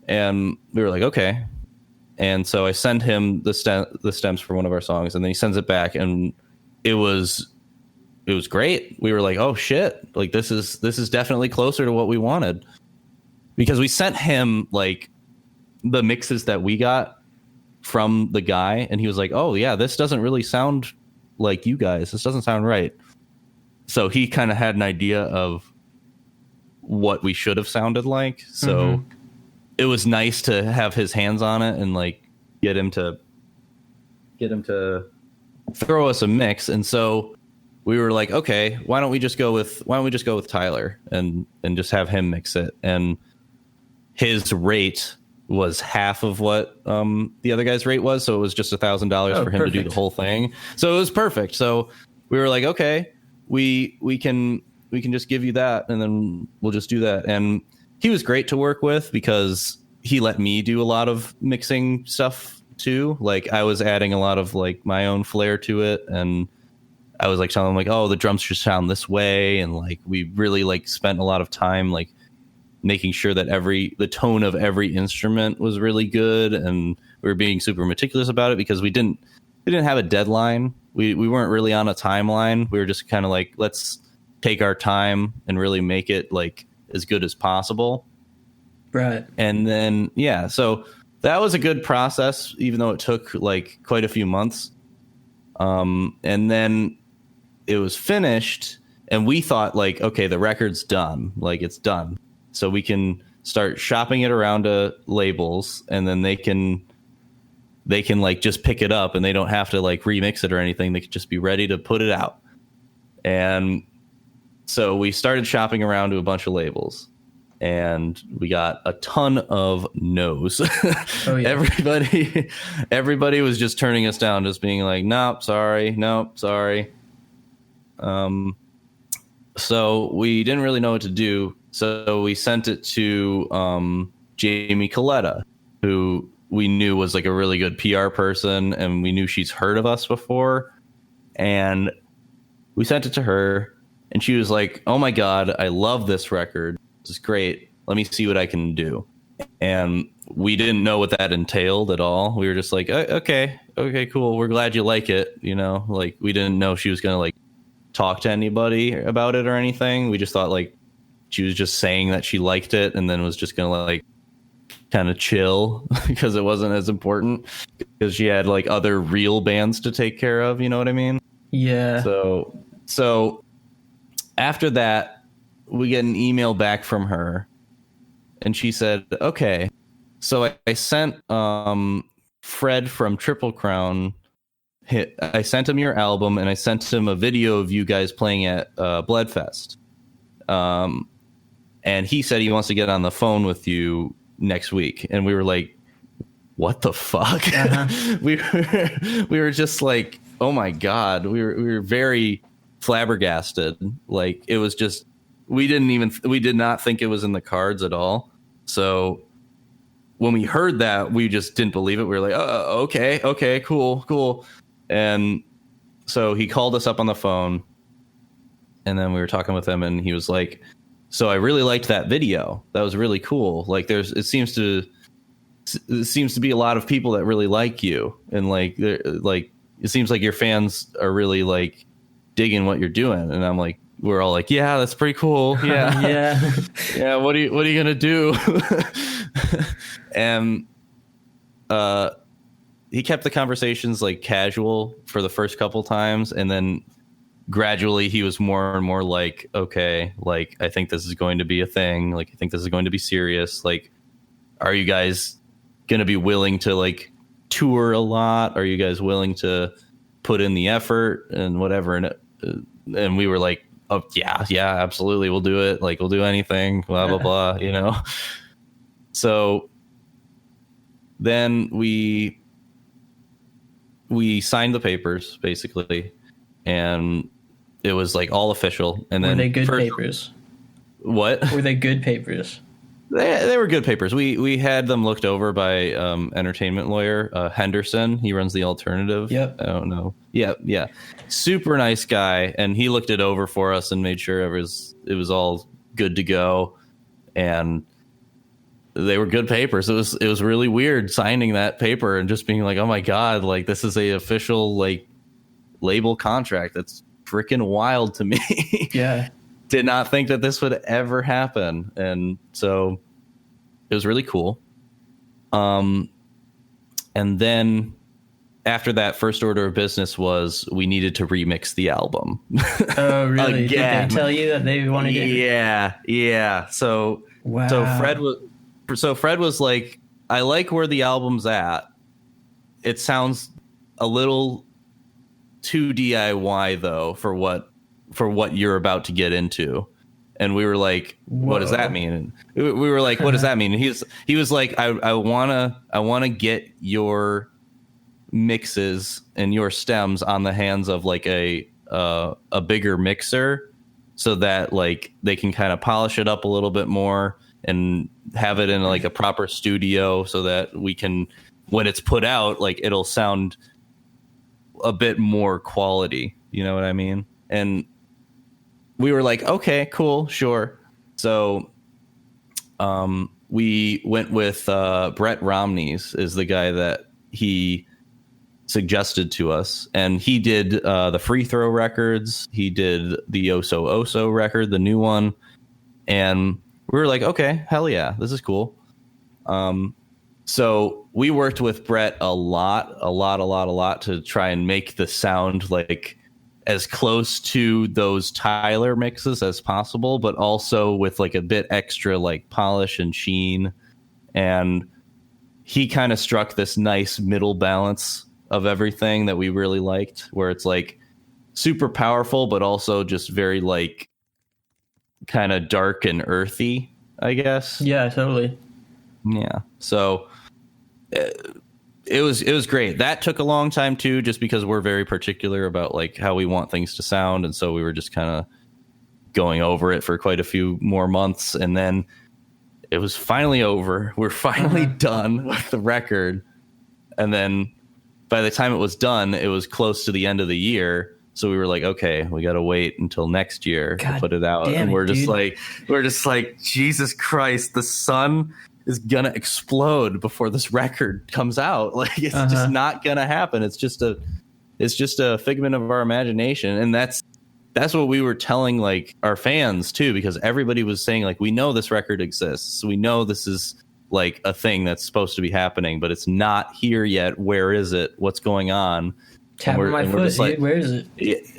And we were like, okay. And so I sent him the stems for one of our songs, and then he sends it back, and it was great. We were like, oh shit, like this is definitely closer to what we wanted, because we sent him like the mixes that we got from the guy, and he was like, oh yeah, this doesn't really sound like you guys. This doesn't sound right. So he kind of had an idea of what we should have sounded like. So it was nice to have his hands on it and like get him to throw us a mix. And so we were like, okay, why don't we just go with Tyler and just have him mix it. And his rate was half of what the other guy's rate was. So it was just $1,000 for him to do the whole thing. So it was perfect. So we were like, okay, we can just give you that, and then we'll just do that. And he was great to work with, because he let me do a lot of mixing stuff too. Like, I was adding a lot of like my own flair to it, and I was like telling him like, oh, the drums should sound this way, and like we really like spent a lot of time like making sure that the tone of every instrument was really good, and we were being super meticulous about it, because we didn't have a deadline. We weren't really on a timeline. We were just kind of like, let's take our time and really make it like as good as possible. Right. And then, yeah, so that was a good process, even though it took like quite a few months. And then it was finished, and we thought like, okay, the record's done, like it's done, so we can start shopping it around to labels, and then they can like just pick it up, and they don't have to like remix it or anything. They could just be ready to put it out. And so we started shopping around to a bunch of labels, and we got a ton of no's. Oh, yeah. Everybody was just turning us down, just being like, nope, sorry. So we didn't really know what to do. So we sent it to Jamie Coletta, who we knew was like a really good PR person, and we knew she's heard of us before. And we sent it to her, and she was like, oh my God, I love this record. This is great. Let me see what I can do. And we didn't know what that entailed at all. We were just like, okay, cool. We're glad you like it. You know, like we didn't know she was going to like talk to anybody about it or anything. We just thought like she was just saying that she liked it, and then was just going to like kind of chill because it wasn't as important, because she had like other real bands to take care of. You know what I mean? Yeah. So after that, we get an email back from her, and she said, okay, so I sent Fred from Triple Crown, I sent him your album, and I sent him a video of you guys playing at Bloodfest. And he said he wants to get on the phone with you next week. And we were like, what the fuck? Uh-huh. we were just like, oh my God. We were very flabbergasted. Like, it was just, we did not think it was in the cards at all. So when we heard that, we just didn't believe it. We were like, oh, okay, cool. And so he called us up on the phone, and then we were talking with him, and he was like, so I really liked that video. That was really cool. Like, it seems to be a lot of people that really like you, and like it seems like your fans are really like digging what you're doing. And I'm like, we're all like, yeah, that's pretty cool. Yeah. Yeah. What are you gonna do? And he kept the conversations like casual for the first couple times, and then gradually he was more and more like, okay, like, I think this is going to be a thing. Like, I think this is going to be serious. Like, are you guys going to be willing to like tour a lot? Are you guys willing to put in the effort and whatever? And we were like, oh yeah, absolutely. We'll do it. Like, we'll do anything, blah, blah, blah, you know? So then we signed the papers basically, and it was like all official. And then were they good papers? What? Were they good papers? They were good papers. We had them looked over by entertainment lawyer Henderson. He runs the Alternative. Yep. I don't know. Yeah. Super nice guy, and he looked it over for us and made sure it was all good to go. And they were good papers. It was really weird signing that paper and just being like, oh my God, like, this is a official like label contract. That's freaking wild to me. Yeah. Did not think that this would ever happen. And so it was really cool. And then after that, first order of business was we needed to remix the album. Oh, really? Again. Did they tell you that they wanted it? Yeah. So, wow. So Fred was like, I like where the album's at. It sounds a little too DIY though for what you're about to get into. And we were like, whoa, what does that mean? And we were like, what does that mean? And he was like, I wanna get your mixes and your stems on the hands of like a bigger mixer, so that like they can kind of polish it up a little bit more and have it in like a proper studio, so that we can, when it's put out, like, it'll sound a bit more quality. You know what I mean? And we were like, okay, cool, sure. So we went with Brett Romney's is the guy that he suggested to us. And he did the Free Throw records. He did the Oso Oso record, the new one. And we were like, okay, hell yeah, this is cool. So we worked with Brett a lot to try and make the sound like as close to those Tyler mixes as possible, but also with like a bit extra like polish and sheen. And he kind of struck this nice middle balance of everything that we really liked, where it's like super powerful, but also just very like kind of dark and earthy, I guess. Yeah, totally. Yeah. So it was great. That took a long time too, just because we're very particular about like how we want things to sound, and so we were just kind of going over it for quite a few more months, and then it was finally over. We're finally done with the record, and then by the time it was done, it was close to the end of the year. So we were like, okay, we got to wait until next year to put it out, and we're just like, Jesus Christ, the sun is gonna explode before this record comes out. Like, it's just not gonna happen. It's just a figment of our imagination. And that's what we were telling like our fans too, because everybody was saying like, we know this record exists, we know this is like a thing that's supposed to be happening, but it's not here yet. Where is it? What's going on? Tapping my foot, like, where is it?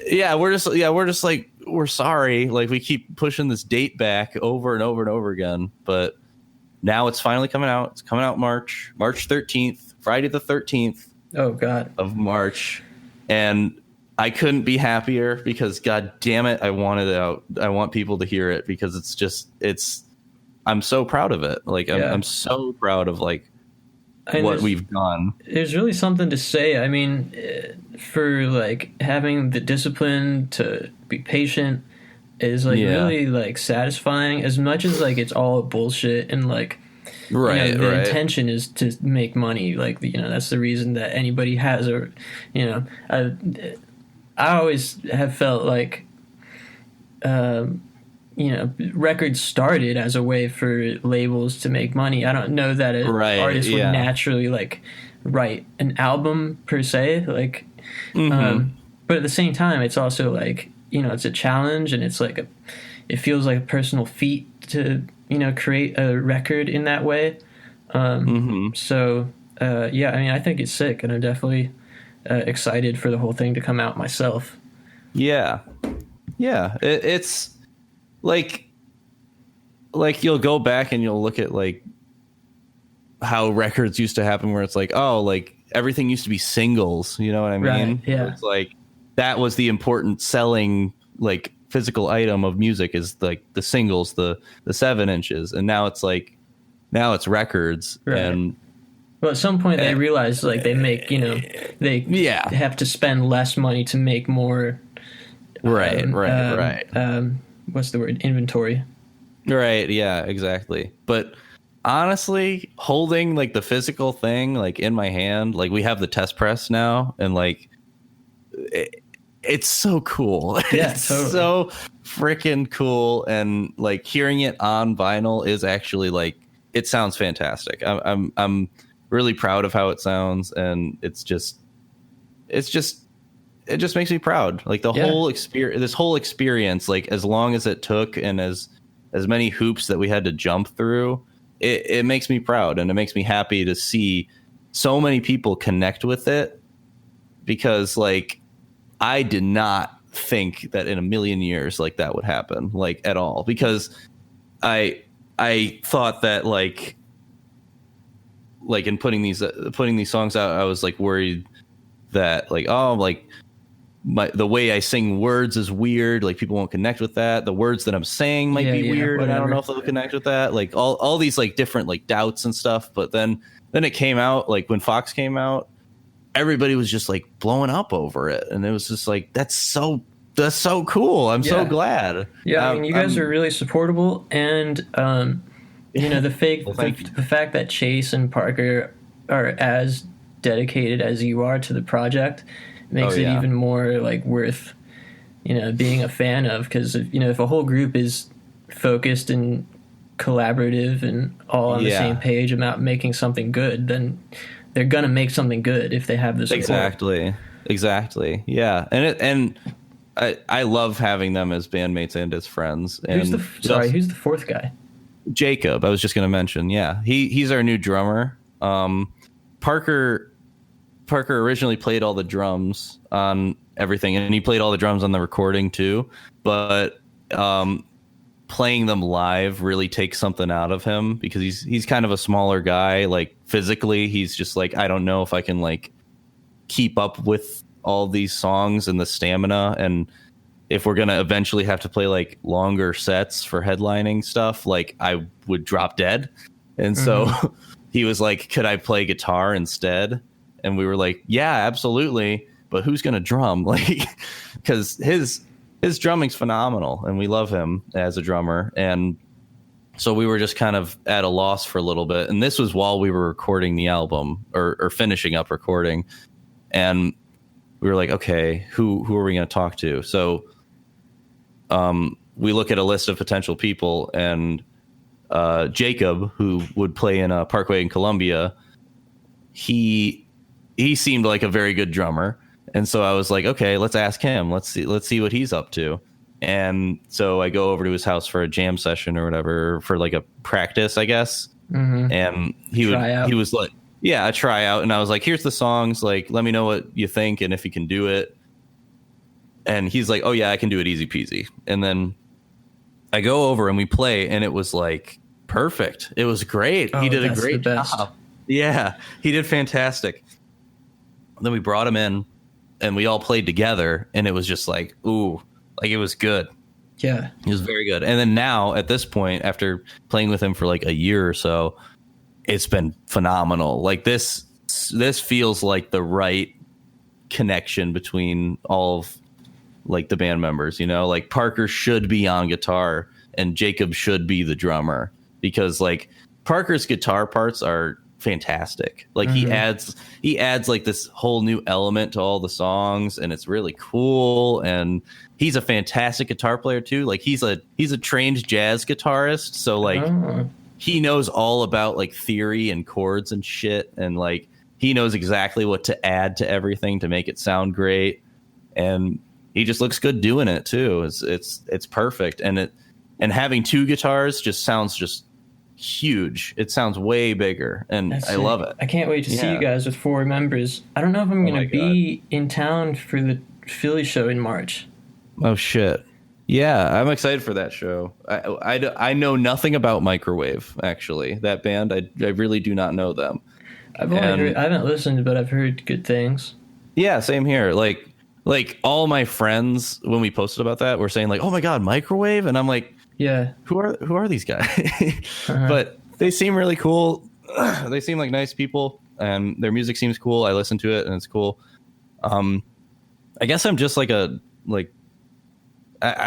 Yeah, we're just like, we're sorry, like we keep pushing this date back over and over and over again, but now it's finally coming out. It's coming out March 13th, Friday the 13th. Oh, God. Of March. And I couldn't be happier, because God damn it, I want it out. I want people to hear it, because I'm so proud of it. Like, I'm so proud of like what we've done. There's really something to say. I mean, for like having the discipline to be patient is like really like satisfying, as much as like it's all bullshit and like the intention is to make money. Like, that's the reason that anybody has I always have felt like records started as a way for labels to make money. I don't know that an artist would naturally like write an album per se, like but at the same time it's also like, it's a challenge, and it's like it feels like a personal feat to create a record in that way. So I mean, I think it's sick, and I'm definitely excited for the whole thing to come out myself. It's like you'll go back and you'll look at like how records used to happen, where it's like, oh, like everything used to be singles, you know what I mean? Right, yeah. It's like that was the important selling like physical item of music, is like the singles, the 7 inches, and now it's records. Right. And well, at some point they realize like they make they have to spend less money to make more. Right. What's the word? Inventory. Right. Yeah. Exactly. But honestly, holding like the physical thing like in my hand, like we have the test press now, and like it's so cool. Yeah, it's totally. So freaking cool, and like hearing it on vinyl is actually like, it sounds fantastic. I'm really proud of how it sounds, and it just makes me proud. Like the whole experience, this whole experience, like as long as it took, and as many hoops that we had to jump through, it makes me proud, and it makes me happy to see so many people connect with it, because like I did not think that in a million years like that would happen, like at all, because I thought that like in putting these songs out, I was like worried that like, oh, like the way I sing words is weird, like people won't connect with that. The words that I'm saying might be weird, and I don't know if they'll connect with that. Like all these like different like doubts and stuff. But then it came out, like when Fox came out, everybody was just like blowing up over it, and it was just like, that's so cool. I'm so glad. Yeah, I mean, you guys are really supportable, and the fact that Chase and Parker are as dedicated as you are to the project makes it even more like worth being a fan of, because if a whole group is focused and collaborative and all on the same page about making something good, then they're gonna make something good if they have this support. Exactly. Yeah, and I love having them as bandmates and as friends. And who's the fourth guy? Jacob. I was just gonna mention. Yeah, he's our new drummer. Parker originally played all the drums on everything, and he played all the drums on the recording too, but playing them live really takes something out of him, because he's kind of a smaller guy. Like physically, he's just like, I don't know if I can like keep up with all these songs and the stamina, and if we're gonna eventually have to play like longer sets for headlining stuff, like I would drop dead. And so he was like, could I play guitar instead? And we were like, yeah, absolutely, but who's gonna drum? Like, because his drumming's phenomenal and we love him as a drummer. And so we were just kind of at a loss for a little bit, and this was while we were recording the album, or finishing up recording, and we were like, okay, who are we going to talk to? So we look at a list of potential people, and Jacob, who would play in Parkway in Columbia, he seemed like a very good drummer. And so I was like, okay, let's ask him. Let's see what he's up to. And so I go over to his house for a jam session or whatever, for like a practice, I guess. And he was like, yeah, a tryout. And I was like, here's the songs, like, let me know what you think and if you can do it. And he's like, oh yeah, I can do it easy peasy. And then I go over and we play, and it was like perfect. It was great. He did a great job. Yeah, he did fantastic. Then we brought him in and we all played together, and it was just like, ooh, like it was good. Yeah, it was very good. And then now at this point, after playing with him for like a year or so, it's been phenomenal. Like this feels like the right connection between all of like the band members, you know, like Parker should be on guitar and Jacob should be the drummer, because like Parker's guitar parts are fantastic. Like he adds like this whole new element to all the songs, and it's really cool. And he's a fantastic guitar player too. Like he's a trained jazz guitarist. So like he knows all about like theory and chords and shit. And like, he knows exactly what to add to everything to make it sound great. And he just looks good doing it too. It's perfect. And having two guitars just sounds just huge. It sounds way bigger, and I love it. I can't wait to see you guys with 4 members. I don't know if I'm going to be in town for the Philly show in March. Oh shit. Yeah, I'm excited for that show. I know nothing about Microwave, actually. That band, I really do not know them. I haven't listened, but I've heard good things. Yeah, same here. Like all my friends, when we posted about that, were saying like, "Oh my god, Microwave," and I'm like, "Yeah, who are these guys?" But they seem really cool. They seem like nice people, and their music seems cool. I listen to it, and it's cool. I guess I'm just I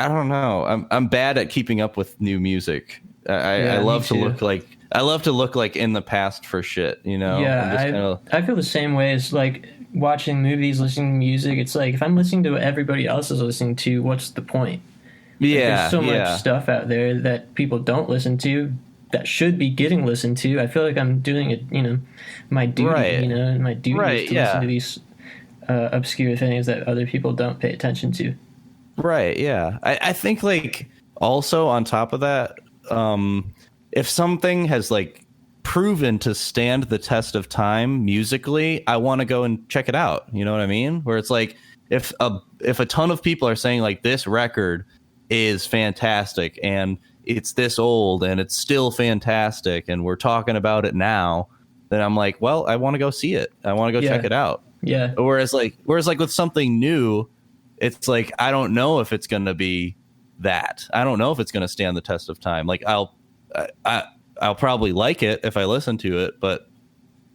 don't know. I'm bad at keeping up with new music. I love to look like in the past for shit, you know? Yeah, I feel the same way as like watching movies, listening to music. It's like, if I'm listening to what everybody else is listening to, what's the point? There's so much stuff out there that people don't listen to that should be getting listened to. I feel like I'm doing it, my duty, my duty is to listen to these obscure things that other people don't pay attention to. Right, yeah. I think, like, also on top of that, if something has, like, proven to stand the test of time musically, I want to go and check it out. You know what I mean? Where it's like, if a ton of people are saying, like, this record is fantastic and it's this old and it's still fantastic and we're talking about it now, then I'm like, well, I want to go see it. I want to go check it out. Yeah. Whereas with something new, it's like, I don't know if it's going to be that. I don't know if it's going to stand the test of time. Like, I'll probably like it if I listen to it, but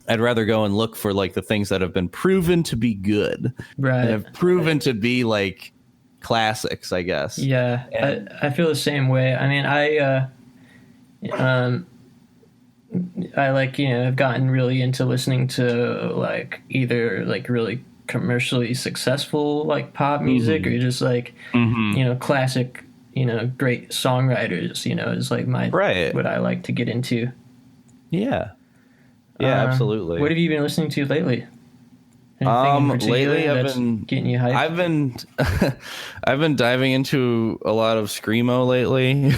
I'd rather go and look for like the things that have been proven to be good, right? And have proven to be like classics, I guess. Yeah, and I feel the same way. I mean, I like, have gotten really into listening to like either like really commercially successful like pop music or just like classic, great songwriters, is like what I like to get into. Yeah absolutely. What have you been listening to lately? Anything in particular Lately that's getting you hyped? I've been diving into a lot of screamo lately.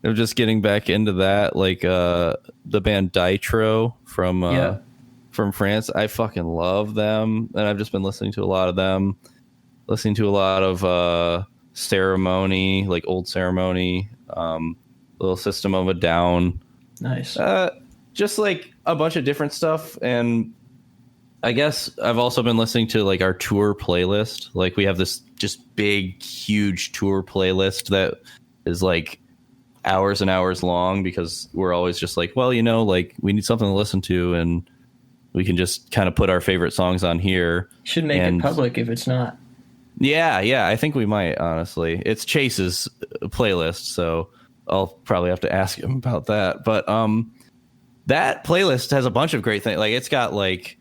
I'm just getting back into that, like the band Ditro from France. I fucking love them, and I've just been listening to a lot of them. Listening to a lot of Ceremony, like old Ceremony, little System of a Down. Nice. Just like a bunch of different stuff. And I guess I've also been listening to like our tour playlist. Like we have this just big, huge tour playlist that is like hours and hours long, because we're always just like, well, like we need something to listen to, and we can just kind of put our favorite songs on here. Should make it public if it's not. Yeah, I think we might, honestly. It's Chase's playlist, so I'll probably have to ask him about that. But that playlist has a bunch of great things. Like it's got like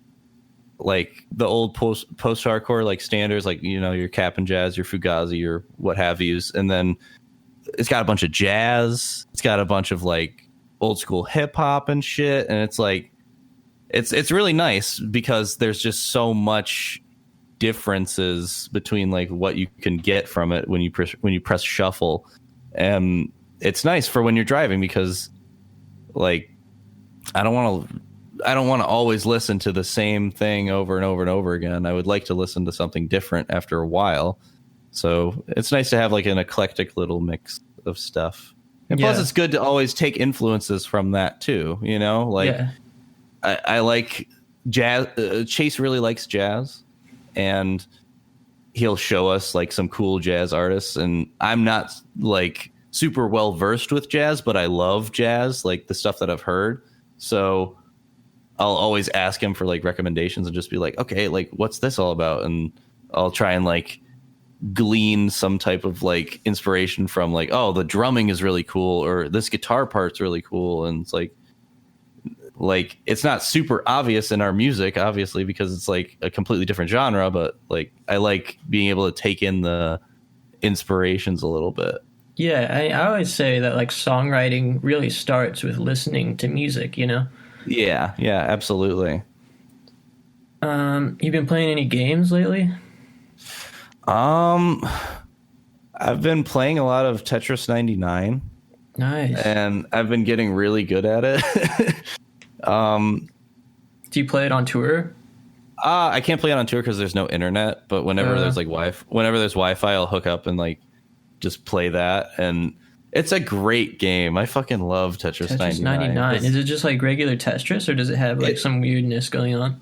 the old post-hardcore like standards, like your Cap'n Jazz, your Fugazi, your what have yous, and then it's got a bunch of jazz. It's got a bunch of like old school hip hop and shit, and it's like it's really nice because there's just so much differences between like what you can get from it when you press shuffle, and it's nice for when you're driving, because like I don't want to always listen to the same thing over and over and over again. I would like to listen to something different after a while, so it's nice to have like an eclectic little mix of stuff. And plus it's good to always take influences from that too, like I like jazz. Chase really likes jazz, and he'll show us like some cool jazz artists, and I'm not like super well versed with jazz, but I love jazz, like the stuff that I've heard. So I'll always ask him for like recommendations and just be like, okay, like what's this all about? And I'll try and like glean some type of like inspiration from like, oh, the drumming is really cool, or this guitar part's really cool. And it's like it's not super obvious in our music, obviously, because it's like a completely different genre, but like I like being able to take in the inspirations a little bit. Yeah, I always say that like songwriting really starts with listening to music, Yeah, absolutely. You've been playing any games lately? I've been playing a lot of Tetris 99. Nice. And I've been getting really good at it. Do you play it on tour? I can't play it on tour because there's no internet, but whenever there's like whenever there's Wi-Fi, I'll hook up and like just play that, and it's a great game. I fucking love Tetris 99. Is it just like regular Tetris, or does it have like some weirdness going on?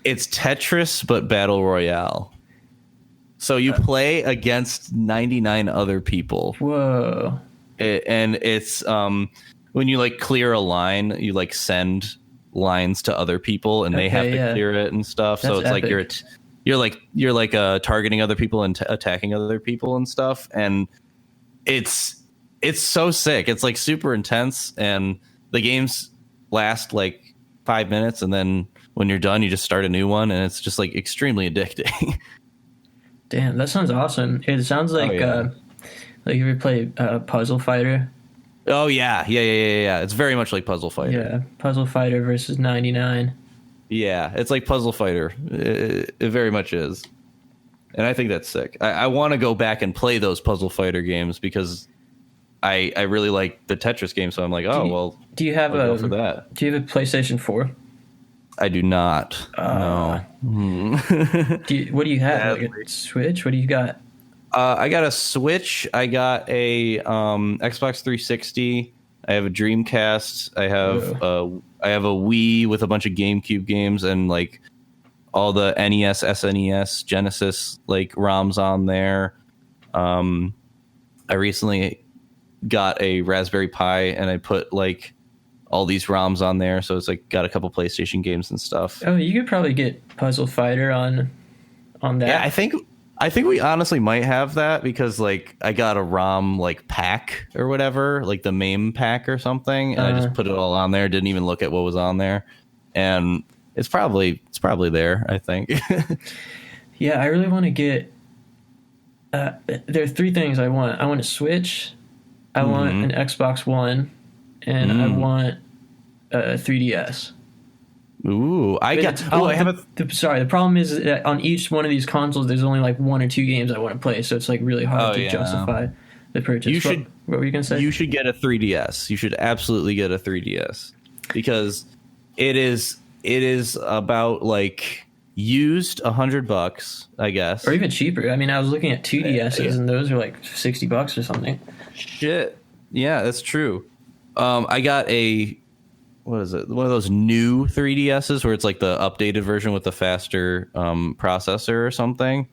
It's Tetris, but Battle Royale. So you play against 99 other people. Whoa. And it's when you like clear a line, you like send lines to other people, and they have to clear it and stuff. That's so it's epic. like you're targeting other people and attacking other people and stuff, and it's so sick. It's like super intense, and the games last like 5 minutes, and then when you're done, you just start a new one, and it's just like extremely addicting. Damn, that sounds awesome. It sounds like like you ever play Puzzle Fighter? Oh yeah. It's very much like Puzzle Fighter. Yeah, Puzzle Fighter versus 99. Yeah, it's like Puzzle Fighter. It very much is. And I think that's sick. I want to go back and play those Puzzle Fighter games because I really like the Tetris game. So I'm like, do you have I'll go for that. Do you have a PlayStation 4? I do not. No. What do you have? Like a Switch? What do you got? I got a Switch. I got a Xbox 360. I have a Dreamcast. I have a Wii with a bunch of GameCube games and like all the NES, SNES, Genesis like ROMs on there. I recently got a Raspberry Pi and I put like all these ROMs on there, so it's like got a couple PlayStation games and stuff. Oh, you could probably get Puzzle Fighter on that. Yeah, I think we honestly might have that because like I got a ROM like pack or whatever, like the MAME pack or something, and I just put it all on there. Didn't even look at what was on there, and it's probably there, I think. Yeah, I really want to get. There are three things I want. I want a Switch. I want an Xbox One. And I want a 3DS. Ooh, I have a. Sorry, the problem is that on each one of these consoles, there's only like 1 or 2 games I want to play, so it's like really hard to justify the purchase. What were you gonna say? You should get a 3DS. You should absolutely get a 3DS because it is about like used $100, I guess, or even cheaper. I mean, I was looking at 2DSs and those are like $60 or something. Shit, yeah, that's true. I got what is it? One of those new 3DSs where it's like the updated version with the faster processor or something.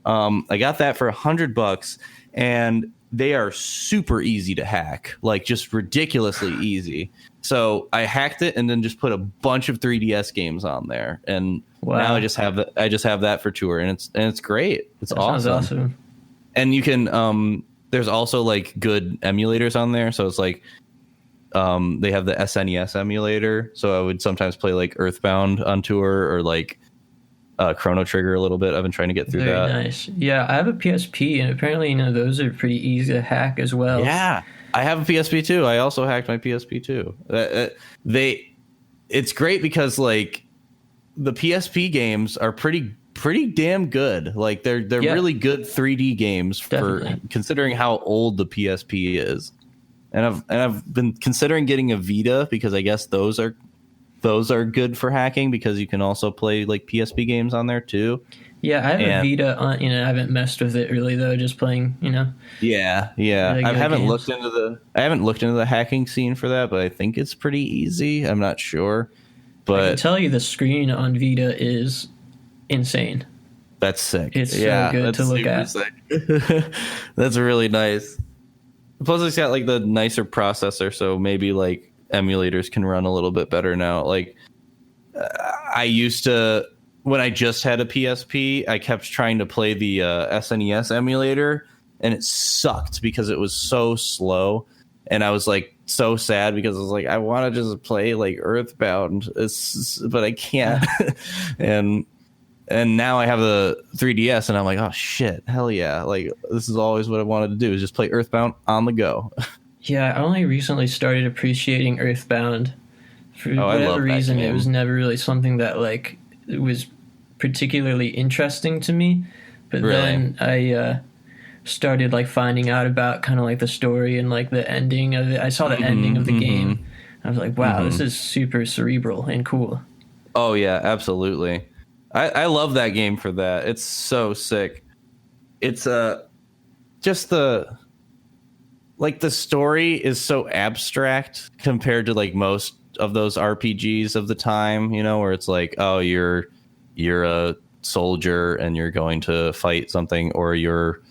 I got that for $100, and they are super easy to hack, like just ridiculously easy. So I hacked it and then just put a bunch of 3DS games on there, and now I just have that for tour, and it's great. It's awesome. Sounds awesome. And you can there's also like good emulators on there, so it's like they have the SNES emulator, so I would sometimes play like Earthbound on tour or like Chrono Trigger a little bit. I've been trying to get through that. Very nice. Yeah, I have a PSP, and apparently, those are pretty easy to hack as well. Yeah, I have a PSP too. I also hacked my PSP too. It's great because like the PSP games are pretty damn good. Like they're really good 3D games for considering how old the PSP is. And I've been considering getting a Vita because I guess those are good for hacking because you can also play like PSP games on there too. Yeah, I have a Vita on, I haven't messed with it really though, just playing, Yeah. I haven't looked into the hacking scene for that, but I think it's pretty easy. I'm not sure. But I can tell you the screen on Vita is insane. That's sick. It's so good to look at. That's really nice. Plus, it's got like the nicer processor, so maybe like emulators can run a little bit better now. Like I used to, when I just had a PSP, I kept trying to play the SNES emulator, and it sucked because it was so slow, and I was like so sad because I was like, I want to just play like Earthbound, but I can't. And now I have the 3DS, and I'm like, oh shit, hell yeah! Like this is always what I wanted to do, is just play Earthbound on the go. Yeah, I only recently started appreciating Earthbound. For whatever reason, it was never really something that like it was particularly interesting to me. But then I started like finding out about kind of like the story and like the ending of it. I saw the ending of the game. I was like, wow, this is super cerebral and cool. Oh yeah, absolutely. I love that game for that. It's so sick. It's just the story is so abstract compared to like most of those RPGs of the time, where it's like, oh, you're a soldier and you're going to fight something, or you're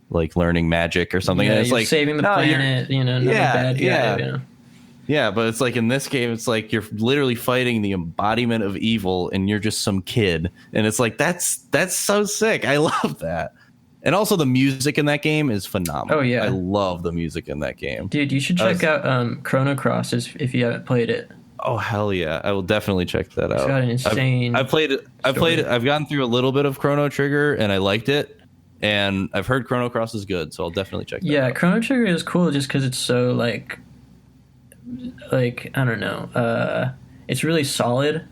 like learning magic or something. Yeah, and it's you're like saving the planet, not a bad guy. Yeah, but it's like in this game, it's like you're literally fighting the embodiment of evil, and you're just some kid, and it's like that's so sick. I love that, and also the music in that game is phenomenal. Oh yeah, I love the music in that game, dude. You should check out Chrono Cross if you haven't played it. Oh hell yeah, I will definitely check that out. It's got an insane. I've played it. I've gotten through a little bit of Chrono Trigger, and I liked it. And I've heard Chrono Cross is good, so I'll definitely check that out. Yeah, Chrono Trigger is cool just because it's so like I don't know, it's really solid,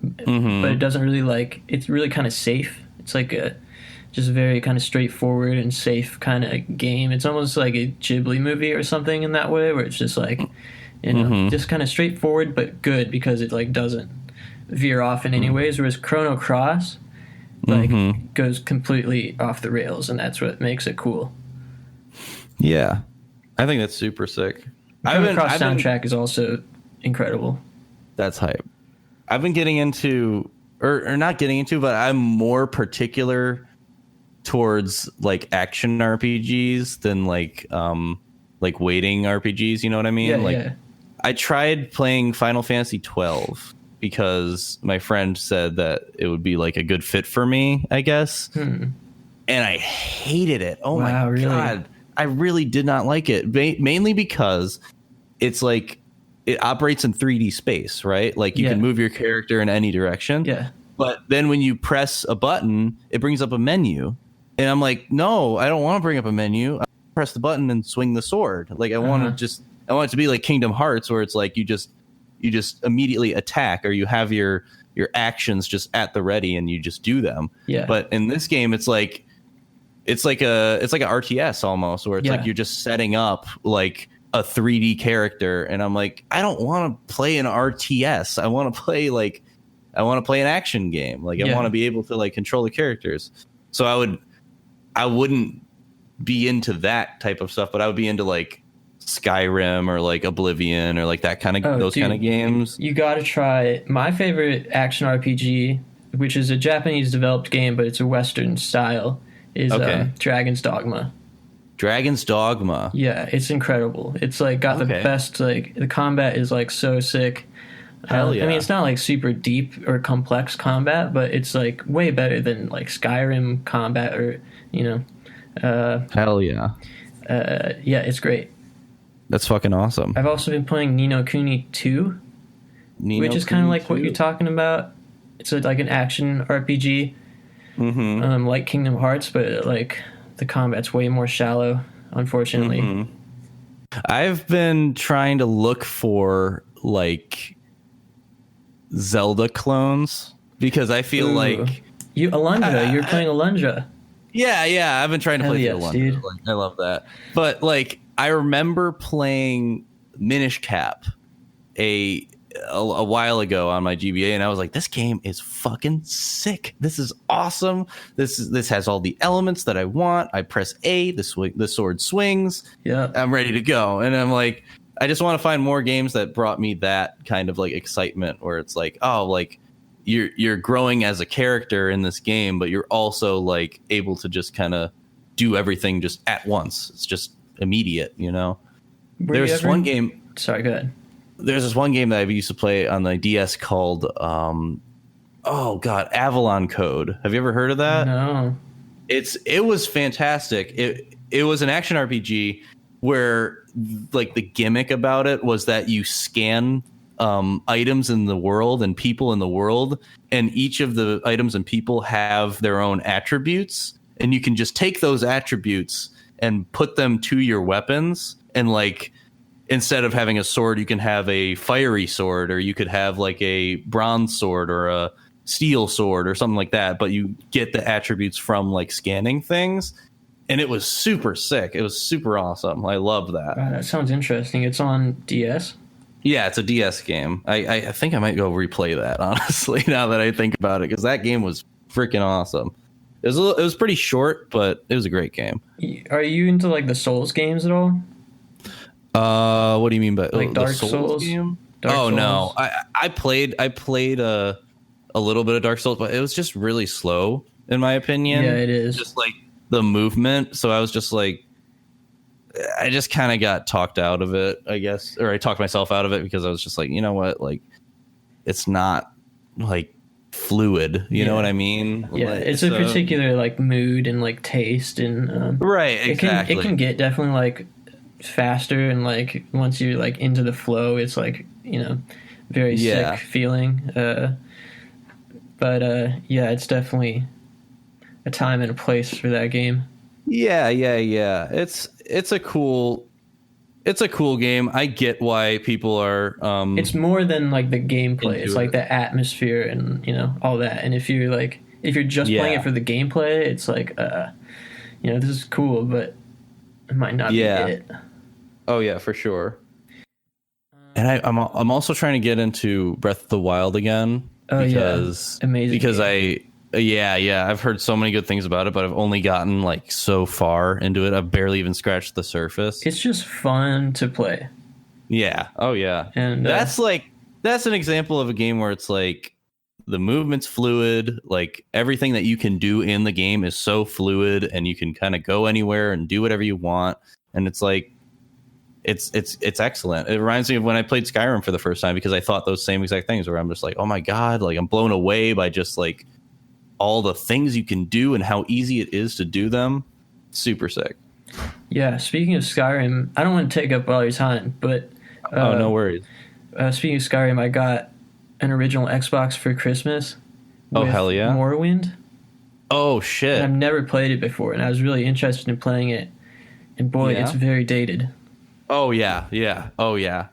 but it doesn't really it's really kind of safe. It's like a just very kind of straightforward and safe kind of game. It's almost like a Ghibli movie or something in that way, where it's just like just kind of straightforward but good because it like doesn't veer off in any ways. Whereas Chrono Cross goes completely off the rails, and that's what makes it cool. Yeah, I think that's super sick. Chrono Cross soundtrack is also incredible. That's hype. I've been getting into, or not getting into, but I'm more particular towards like action RPGs than like waiting RPGs. You know what I mean? Yeah. I tried playing Final Fantasy 12 because my friend said that it would be like a good fit for me, I guess. And I hated it. Oh my God. I really did not like it. Mainly because it's like it operates in 3D space, right? Like you can move your character in any direction. Yeah. But then when you press a button, it brings up a menu. And I'm like, no, I don't want to bring up a menu. I press the button and swing the sword. Like I want it to be like Kingdom Hearts, where it's like you you just immediately attack, or you have your actions just at the ready and you just do them. Yeah. But in this game, it's like an RTS almost, where it's like you're just setting up like a 3D character, and I'm like, I don't want to play an RTS. I want to play an action game. Like I want to be able to like control the characters. So I wouldn't be into that type of stuff, but I would be into like Skyrim or like Oblivion or like that kind of kind of games. You got to try my favorite action RPG, which is a Japanese developed game, but it's a Western style, is Dragon's Dogma. Dragon's Dogma. Yeah, it's incredible. It's like got the best, like the combat is like so sick. Hell yeah. I mean, it's not like super deep or complex combat, but it's like way better than like Skyrim combat or, hell yeah. Yeah, it's great. That's fucking awesome. I've also been playing Ni no Kuni 2, which is kind of like what you're talking about. It's like an action RPG, like Kingdom Hearts, but like the combat's way more shallow, unfortunately. Mm-hmm. I've been trying to look for like Zelda clones because I feel like you're playing Alundra. Yeah, I've been trying to play yes, Alundra. Dude. Like, I love that. But like I remember playing Minish Cap a while ago on my GBA, and I was like, this game is fucking sick. This is awesome. This has all the elements that I want. I press A, the sword swings. Yeah, I'm ready to go. And I'm like, I just want to find more games that brought me that kind of like excitement, where it's like, oh, like you're growing as a character in this game, but you're also like able to just kind of do everything just at once. It's just immediate, There's this one game. Sorry, go ahead. There's this one game that I used to play on the DS called Avalon Code. Have you ever heard of that? No. It was fantastic. It was an action RPG where like the gimmick about it was that you scan items in the world and people in the world, and each of the items and people have their own attributes, and you can just take those attributes and put them to your weapons, and like instead of having a sword, you can have a fiery sword, or you could have like a bronze sword or a steel sword or something like that, but you get the attributes from like scanning things. And it was super sick. It was super awesome. I loved that. Wow, that sounds interesting. It's on DS? Yeah, it's a DS game. I think I might go replay that, honestly, now that I think about it, because that game was freaking awesome. It was pretty short, but it was a great game. Are you into like the Souls games at all? What do you mean by like Dark Souls game? Dark Souls? No, I played a little bit of Dark Souls, but it was just really slow in my opinion. Yeah, it is. Just like the movement. So I was just like, I just kind of got talked out of it, I guess, or I talked myself out of it because I was just like, you know what, like it's not like fluid. You know what I mean? Yeah, like, it's a particular like mood and like taste, and right, exactly. It can get definitely like faster, and like once you're like into the flow, it's like very sick feeling. But it's definitely a time and a place for that game. Yeah. It's a cool game. I get why people are. It's more than like the gameplay. It's like the atmosphere and all that. And if you're just playing it for the gameplay, it's like this is cool, but it might not be it. Oh yeah, for sure. And I'm also trying to get into Breath of the Wild again. Because amazing. Because game. I've heard so many good things about it, but I've only gotten like so far into it. I've barely even scratched the surface. It's just fun to play. Yeah. Oh yeah. And that's an example of a game where it's like the movement's fluid, like everything that you can do in the game is so fluid, and you can kind of go anywhere and do whatever you want. And it's like it's excellent. It reminds me of when I played Skyrim for the first time, because I thought those same exact things, where I'm just like, oh my God, like I'm blown away by just like all the things you can do and how easy it is to do them. Super sick. Yeah, speaking of Skyrim, I don't want to take up all your time, but no worries. Speaking of Skyrim, I got an original Xbox for Christmas. Oh, hell yeah. Morrowind. Oh, shit. And I've never played it before, and I was really interested in playing it. And boy, it's very dated. Oh, yeah. Yeah. Oh, yeah.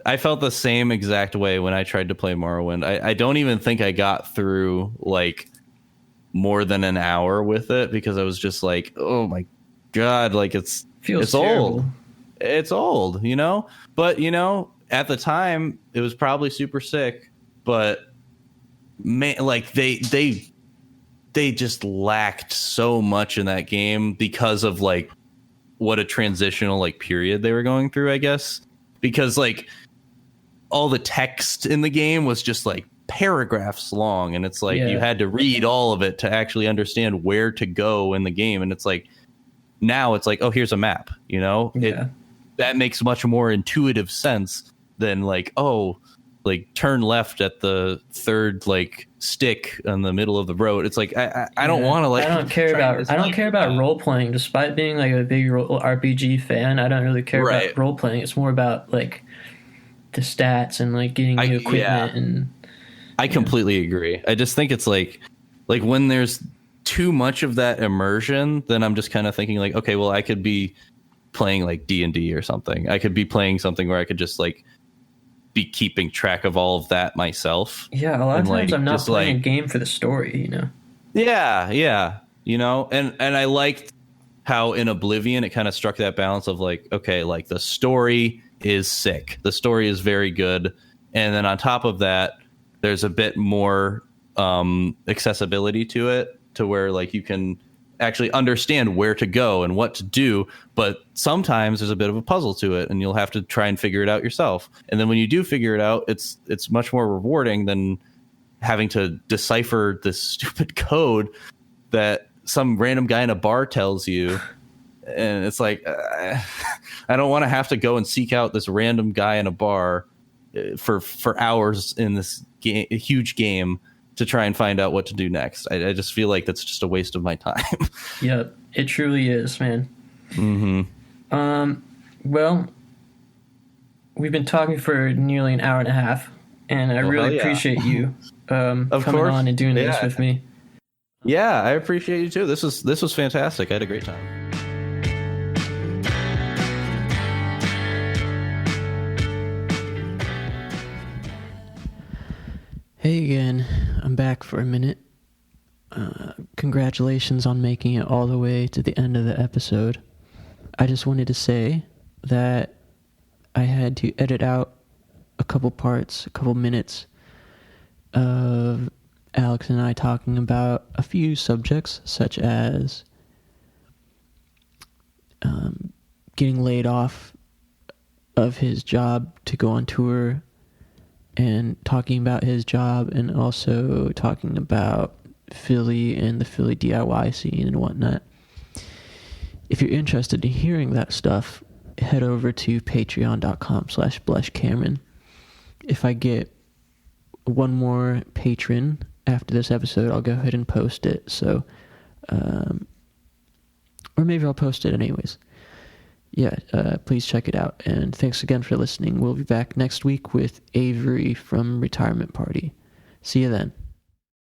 I felt the same exact way when I tried to play Morrowind. I don't even think I got through like more than an hour with it because I was just like, oh my God, like it's old. It's old, you know? But, you know, at the time it was probably super sick, but man, like they just lacked so much in that game because of like what a transitional like period they were going through, I guess. Because like all the text in the game was just like paragraphs long, and it's like you had to read all of it to actually understand where to go in the game. And it's like now it's like, oh, here's a map, you know? That makes much more intuitive sense than like, oh, like turn left at the third like stick in the middle of the road. It's like I don't want to like I don't care about role playing. Despite being like a big RPG fan, I don't really care about role playing. It's more about like the stats and like getting new equipment. And I completely agree. I just think it's like when there's too much of that immersion, then I'm just kind of thinking like, okay, well, I could be playing like D&D or something. I could be playing something where I could just like be keeping track of all of that myself. Yeah, a lot of times I'm not playing a game for the story, you know? Yeah. You know, and I liked how in Oblivion it kind of struck that balance of like, okay, like the story is sick. The story is very good. And then on top of that, there's a bit more accessibility to it, to where like you can actually understand where to go and what to do, but sometimes there's a bit of a puzzle to it and you'll have to try and figure it out yourself. And then when you do figure it out, it's much more rewarding than having to decipher this stupid code that some random guy in a bar tells you. And it's like, I don't want to have to go and seek out this random guy in a bar for hours in this huge game to try and find out what to do next. I just feel like that's just a waste of my time. Yep, it truly is, man. Mm-hmm. Well, we've been talking for nearly an hour and a half, and I really appreciate you coming on and doing this with me. Yeah, I appreciate you too. This was fantastic. I had a great time. Hey again, I'm back for a minute. Congratulations on making it all the way to the end of the episode. I just wanted to say that I had to edit out a couple minutes of Alex and I talking about a few subjects, such as getting laid off of his job to go on tour, and talking about his job, and also talking about Philly and the Philly DIY scene and whatnot. If you're interested in hearing that stuff, head over to patreon.com/BlushCameron. If I get one more patron after this episode, I'll go ahead and post it. So, or maybe I'll post it anyways. Yeah, please check it out. And thanks again for listening. We'll be back next week with Avery from Retirement Party. See you then.